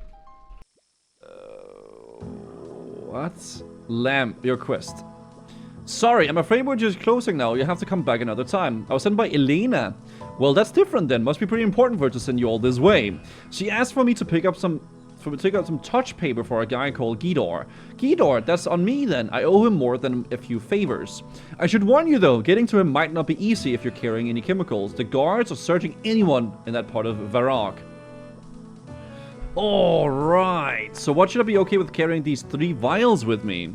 What? Lamp, your quest. Sorry, I'm afraid we're just closing now. You have to come back another time. I was sent by Elena. Well, that's different then. Must be pretty important for her to send you all this way. She asked for me to pick up some touch paper for a guy called Gidor. Gidor, that's on me then. I owe him more than a few favors. I should warn you though, getting to him might not be easy if you're carrying any chemicals. The guards are searching anyone in that part of Varrock. Alright, so what should I be okay with carrying these 3 vials with me?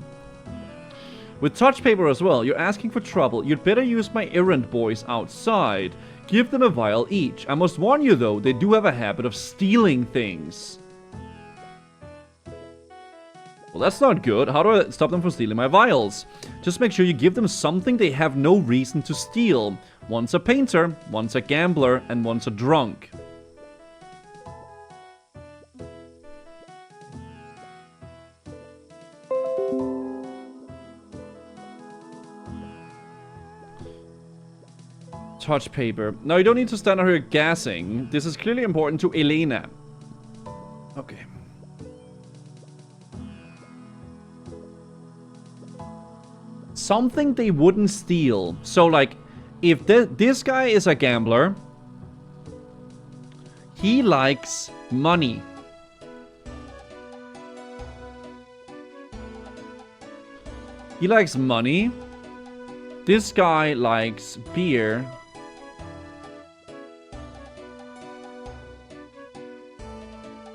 With touch paper as well, you're asking for trouble. You'd better use my errand boys outside. Give them a vial each. I must warn you though, they do have a habit of stealing things. Well, that's not good. How do I stop them from stealing my vials? Just make sure you give them something they have no reason to steal. One's a painter, one's a gambler, and one's a drunk. Touch paper. Now, you don't need to stand out here gassing. This is clearly important to Elena. Okay. Something they wouldn't steal. So, like, if this guy is a gambler, he likes money. He likes money. This guy likes beer.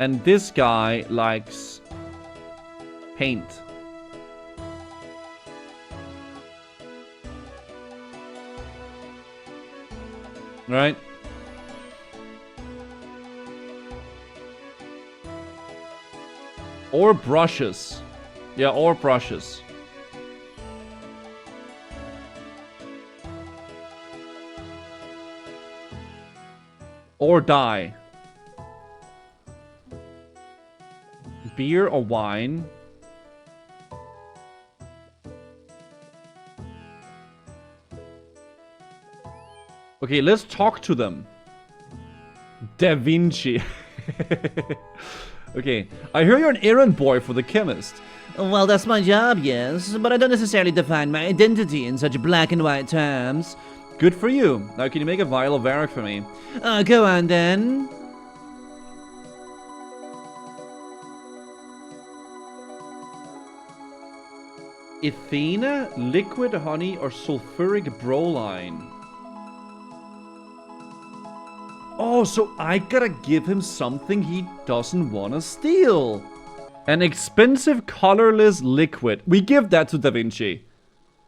And this guy likes paint. Right? Or brushes. Yeah, or brushes. Or dye. Beer or wine. Okay, let's talk to them. Da Vinci. Okay, I hear you're an errand boy for the chemist. Well, that's my job, yes, but I don't necessarily define my identity in such black and white terms. Good for you. Now, can you make a vial of Varrock for me? Go on then. Athena, liquid honey, or sulfuric broline? Oh, so I gotta give him something he doesn't want to steal. An expensive colorless liquid. We give that to Da Vinci.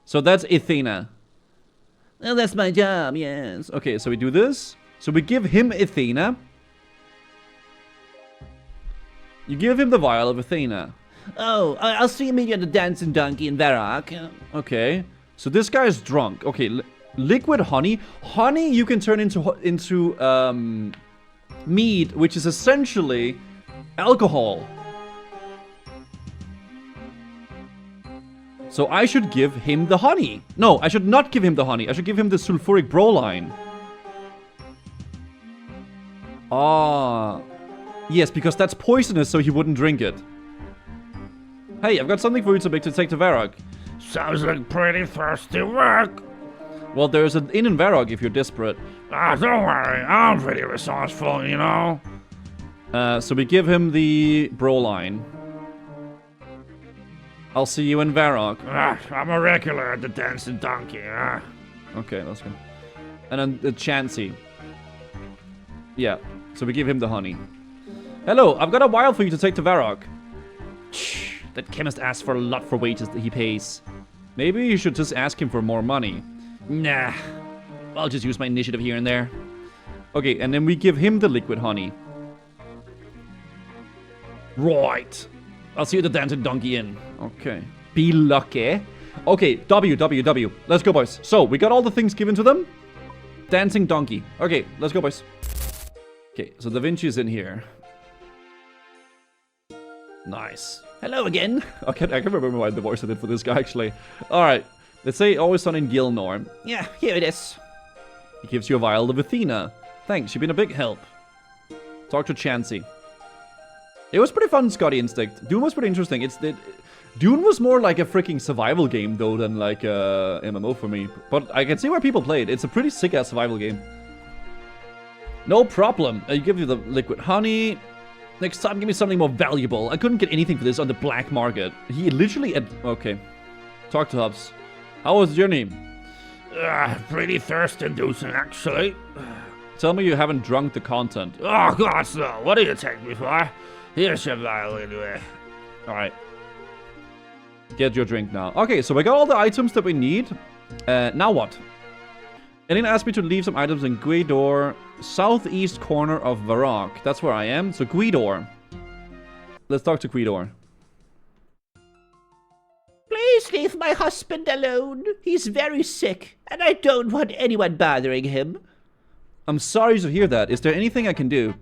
So that's Athena. Well, that's my job, yes. Okay, so we do this. So we give him Athena. You give him the vial of Athena. Oh, I'll see you meet you at the Dancing Donkey in Varrock. Okay. So this guy is drunk. Okay, liquid honey. Honey you can turn into mead, which is essentially alcohol. So I should give him the honey. No, I should not give him the honey. I should give him the sulfuric broline. Ah. Yes, because that's poisonous, so he wouldn't drink it. Hey, I've got something for you to take to Varrock. Sounds like pretty thirsty work. Well, there's an inn in Varrock if you're desperate. Don't worry, I'm pretty resourceful, you know. So we give him the broline. I'll see you in Varrock. I'm a regular at the Dancing Donkey, Okay, that's good. And then the Chansey. Yeah, so we give him the honey. Hello, I've got a vial for you to take to Varrock. Shh, that chemist asks for a lot for wages that he pays. Maybe you should just ask him for more money. Nah, I'll just use my initiative here and there. Okay, and then we give him the liquid honey. Right. I'll see you at the Dancing Donkey Inn. Okay. Be lucky. Okay, W. Let's go, boys. So, we got all the things given to them. Dancing Donkey. Okay, let's go, boys. Okay, so Da Vinci's in here. Nice. Hello again. I can't remember what the voice I did for this guy, actually. Alright. Let's say always sun in Gilnor. Yeah, here it is. He gives you a vial of Athena. Thanks, you've been a big help. Talk to Chansey. It was pretty fun, Scotty Instinct. Dune was pretty interesting. Dune was more like a freaking survival game, though, than like a MMO for me. But I can see why people play it. It's a pretty sick-ass survival game. No problem. I give you the liquid honey. Next time, give me something more valuable. I couldn't get anything for this on the black market. He literally... Okay. Talk to Hubs. How was the journey? Pretty thirst-inducing, actually. Tell me you haven't drunk the content. Oh, God, no. What do you take me for? Here's your vial, anyway. Alright. Get your drink now. Okay, so we got all the items that we need. Now what? Elena asked me to leave some items in Guidor, southeast corner of Varrock. That's where I am. So Guidor. Let's talk to Guidor. Please leave my husband alone. He's very sick, and I don't want anyone bothering him. I'm sorry to hear that. Is there anything I can do?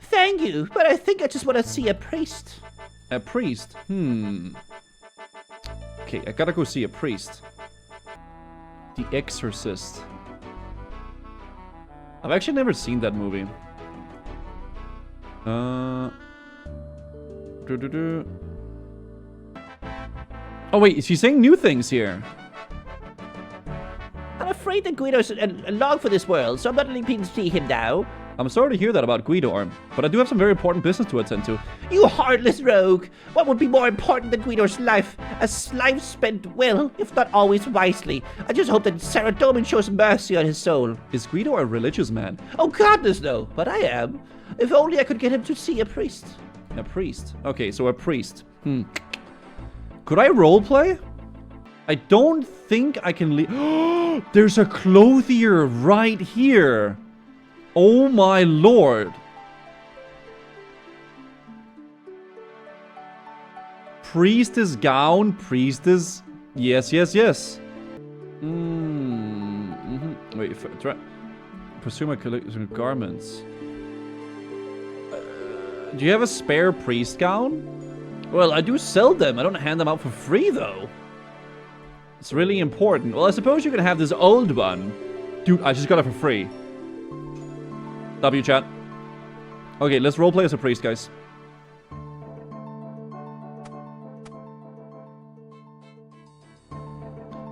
Thank you, but I think I just want to see a priest. A priest? Okay, I gotta go see a priest. The Exorcist. I've actually never seen that movie. Oh wait, she's saying new things here. I'm afraid that Guido's along for this world, so I'm not letting people see him now. I'm sorry to hear that about Guidor, but I do have some very important business to attend to. You heartless rogue! What would be more important than Guidor's life? A life spent well, if not always wisely. I just hope that Sarah Doman shows mercy on his soul. Is Guidor a religious man? Oh, goodness no, but I am. If only I could get him to see a priest. A priest? Okay, so a priest. Could I roleplay? I don't think I can leave. There's a clothier right here. Oh my lord. Priestess gown, priestess. Yes, yes, yes. Wait, pursue my collection of garments. Do you have a spare priest gown? Well, I do sell them. I don't hand them out for free, though. It's really important. Well, I suppose you can have this old one. Dude, I just got it for free. W chat. Okay, let's roleplay as a priest, guys.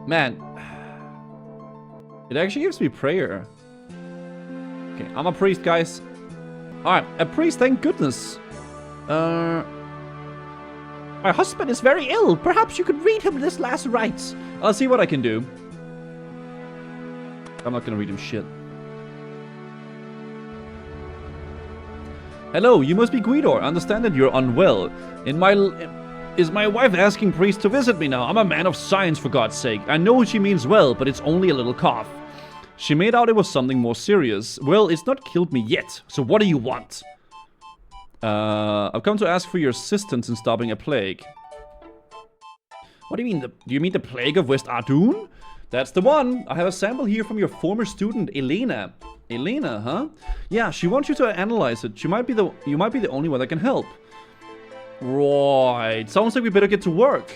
Man. It actually gives me prayer. Okay, I'm a priest, guys. Alright, a priest, thank goodness. My husband is very ill. Perhaps you could read him this last rites. I'll see what I can do. I'm not gonna read him shit. Hello, you must be Guidor. I understand that you're unwell. Is my wife asking priest to visit me now? I'm a man of science, for God's sake. I know she means well, but it's only a little cough. She made out it was something more serious. Well, it's not killed me yet. So what do you want? I've come to ask for your assistance in stopping a plague. What do you mean? Do you mean the plague of West Ardoon? That's the one. I have a sample here from your former student, Elena. Elena, huh? Yeah, she wants you to analyze it. You might be the only one that can help. Right. Sounds like we better get to work.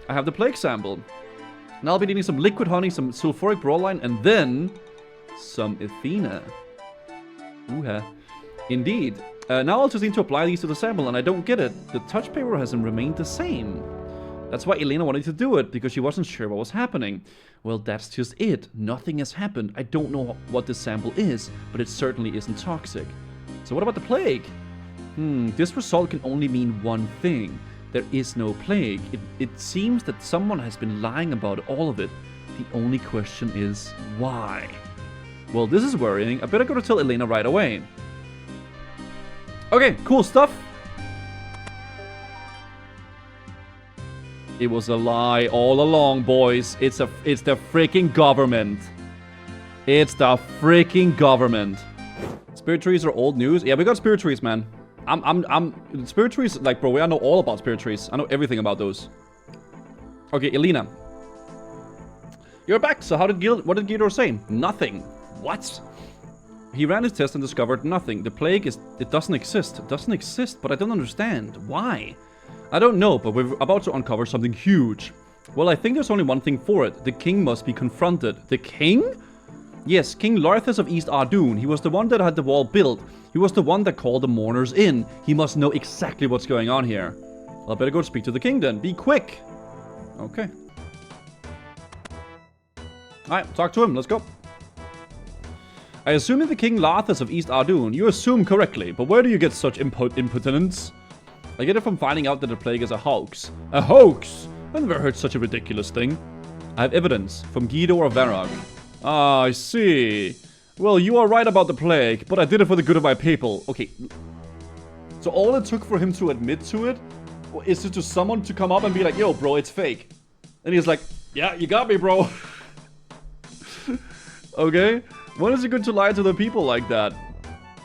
I have the plague sample. Now I'll be needing some liquid honey, some sulfuric broline, and then some Athena. Ooh-ha. Indeed. Now I'll just need to apply these to the sample, and I don't get it. The touch paper hasn't remained the same. That's why Elena wanted to do it, because she wasn't sure what was happening. Well, that's just it. Nothing has happened. I don't know what this sample is, but it certainly isn't toxic. So what about the plague? This result can only mean one thing. There is no plague. It seems that someone has been lying about all of it. The only question is, why? Well, this is worrying. I better go to tell Elena right away. Okay, cool stuff. It was a lie all along, boys. It's the freaking government. It's the freaking government. Spirit trees are old news. Yeah, we got spirit trees, man. Spirit trees, like, bro, I know all about spirit trees. I know everything about those. Okay, Elena. You're back. So what did Gidor say? Nothing. What? He ran his test and discovered nothing. The plague it doesn't exist. It doesn't exist, but I don't understand. Why? I don't know, but we're about to uncover something huge. Well, I think there's only one thing for it. The king must be confronted. The king? Yes, King Larthus of East Ardoon. He was the one that had the wall built. He was the one that called the mourners in. He must know exactly what's going on here. Well, I better go speak to the king then. Be quick. Okay. Alright, talk to him. Let's go. I assume that the King Larthus of East Ardoon. You assume correctly, but where do you get such impotence? I get it from finding out that the plague is a hoax. A hoax? I've never heard such a ridiculous thing. I have evidence from Guido of Varrock. Ah, I see. Well, you are right about the plague, but I did it for the good of my people. Okay. So all it took for him to admit to it is just someone to come up and be like, yo, bro, it's fake. And he's like, yeah, you got me, bro. Okay? When is it good to lie to the people like that?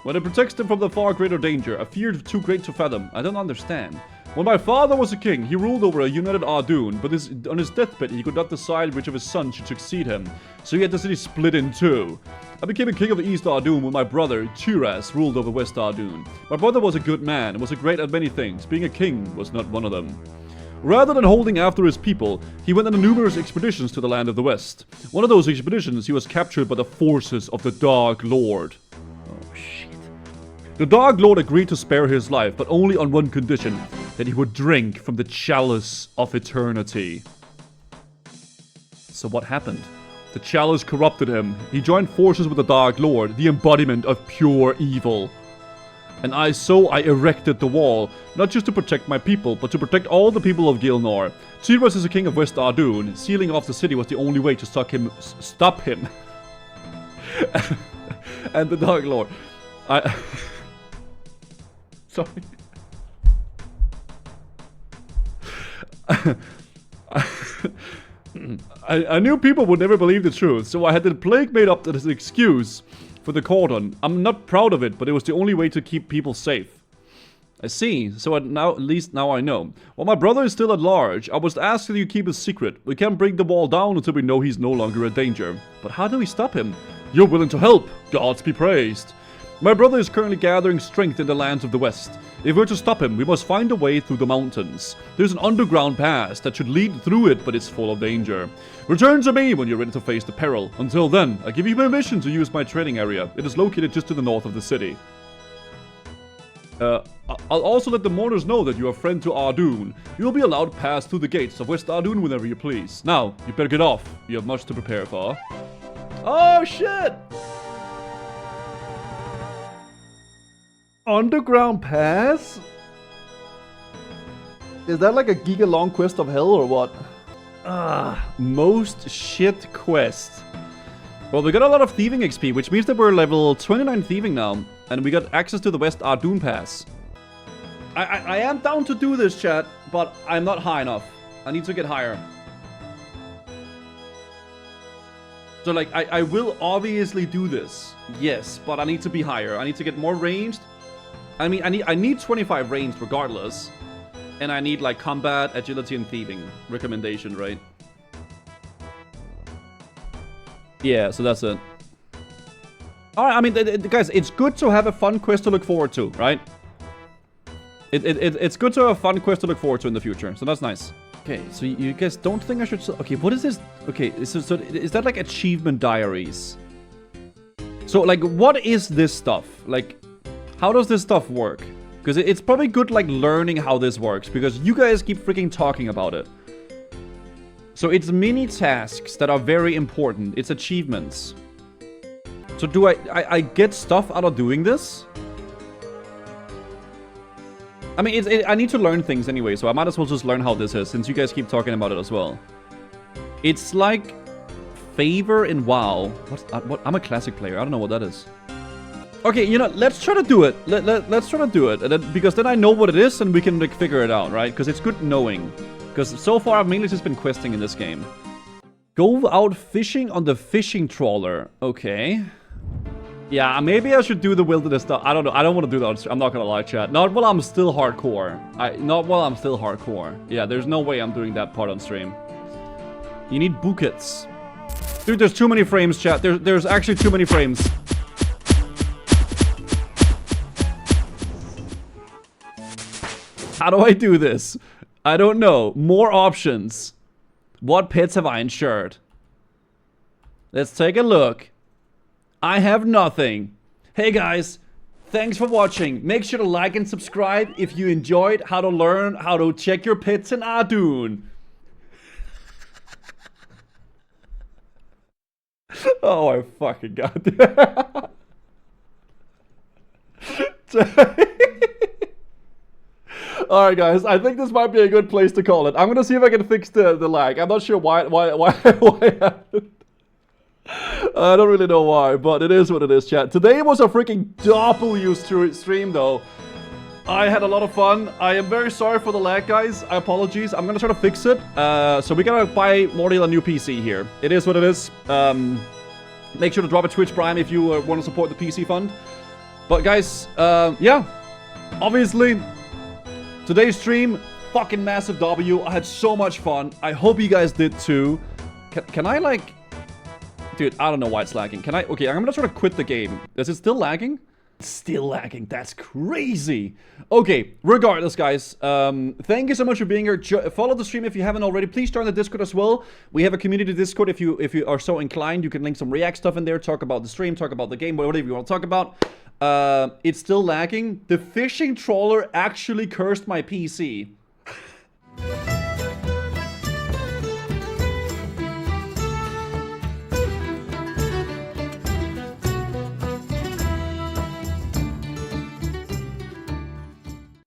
When it protects them from the far greater danger, a fear too great to fathom. I don't understand. When my father was a king, he ruled over a united Ardoon, but on his deathbed he could not decide which of his sons should succeed him, so he had the city split in two. I became a king of the East Ardoon when my brother, Tyras, ruled over West Ardoon. My brother was a good man and was a great at many things. Being a king was not one of them. Rather than holding after his people, he went on numerous expeditions to the land of the West. One of those expeditions, he was captured by the forces of the Dark Lord. Oh, shit. The Dark Lord agreed to spare his life, but only on one condition, that he would drink from the chalice of eternity. So what happened? The chalice corrupted him. He joined forces with the Dark Lord, the embodiment of pure evil. And I erected the wall, not just to protect my people, but to protect all the people of Gilnor. Tyras is the king of West Ardoon. Sealing off the city was the only way to stop him. And the Dark Lord. Sorry. I knew people would never believe the truth, so I had the plague made up as an excuse for the cordon. I'm not proud of it, but it was the only way to keep people safe. I see. So at least now I know. Well, my brother is still at large. I was asked that you keep his secret. We can't bring the wall down until we know he's no longer a danger. But how do we stop him? You're willing to help. Gods be praised. My brother is currently gathering strength in the lands of the west. If we're to stop him, we must find a way through the mountains. There's an underground pass that should lead through it, but it's full of danger. Return to me when you're ready to face the peril. Until then, I give you permission to use my training area. It is located just to the north of the city. I'll also let the mourners know that you're a friend to Ardoon. You'll be allowed to pass through the gates of West Ardoon whenever you please. Now, you better get off. You have much to prepare for. Oh, shit! Underground pass? Is that like a giga-long quest of hell or what? Most shit quest. Well, we got a lot of thieving XP, which means that we're level 29 thieving now. And we got access to the West Ardoon Pass. I am down to do this, chat, but I'm not high enough. I need to get higher. So, like, I will obviously do this. Yes, but I need to be higher. I need to get more ranged. I mean, I need 25 ranged regardless. And I need, like, combat, agility, and thieving recommendation, right? Yeah, so that's it. Alright, I mean, guys, it's good to have a fun quest to look forward to, right? It's good to have a fun quest to look forward to in the future, so that's nice. Okay, so you guys don't think I should... Okay, what is this? Okay, so is that like achievement diaries? So, like, what is this stuff? Like, how does this stuff work? Because it's probably good, like, learning how this works, because you guys keep freaking talking about it. So it's mini tasks that are very important. It's achievements. So do I get stuff out of doing this? I mean, I need to learn things anyway, so I might as well just learn how this is, since you guys keep talking about it as well. It's like favor in WoW. What? I'm a classic player. I don't know what that is. Okay, you know, let's try to do it. Let's try to do it, because then I know what it is and we can like figure it out, right? Because it's good knowing. Because so far I've mainly just been questing in this game. Go out fishing on the fishing trawler. Okay. Yeah, maybe I should do the wilderness stuff. I don't know. I don't want to do that. I'm not gonna lie, chat. Not while I'm still hardcore. Not while I'm still hardcore. Yeah, there's no way I'm doing that part on stream. You need buckets. Dude, there's too many frames, chat. There's actually too many frames. How do I do this? I don't know. More options. What pets have I insured? Let's take a look. I have nothing. Hey guys, thanks for watching. Make sure to like and subscribe if you enjoyed how to learn how to check your pets in Ardoon. Oh my fucking god. Alright guys, I think this might be a good place to call it. I'm gonna see if I can fix the lag. I'm not sure why it happened. I don't really know why, but it is what it is, chat. Today was a freaking W stream, though. I had a lot of fun. I am very sorry for the lag, guys. I apologize. I'm gonna try to fix it. So we gotta buy Morty a new PC here. It is what it is. Make sure to drop a Twitch Prime if you want to support the PC fund. But guys, yeah. Obviously, today's stream, fucking massive W. I had so much fun. I hope you guys did too. Can I, like... Dude, I don't know why it's lagging. Can I... Okay, I'm gonna try to quit the game. Is it still lagging? It's still lagging. That's crazy. Okay, regardless, guys. Thank you so much for being here. Follow the stream if you haven't already. Please join the Discord as well. We have a community Discord if you are so inclined. You can link some React stuff in there. Talk about the stream. Talk about the game. Whatever you want to talk about. It's still lagging. The fishing trawler actually cursed my PC.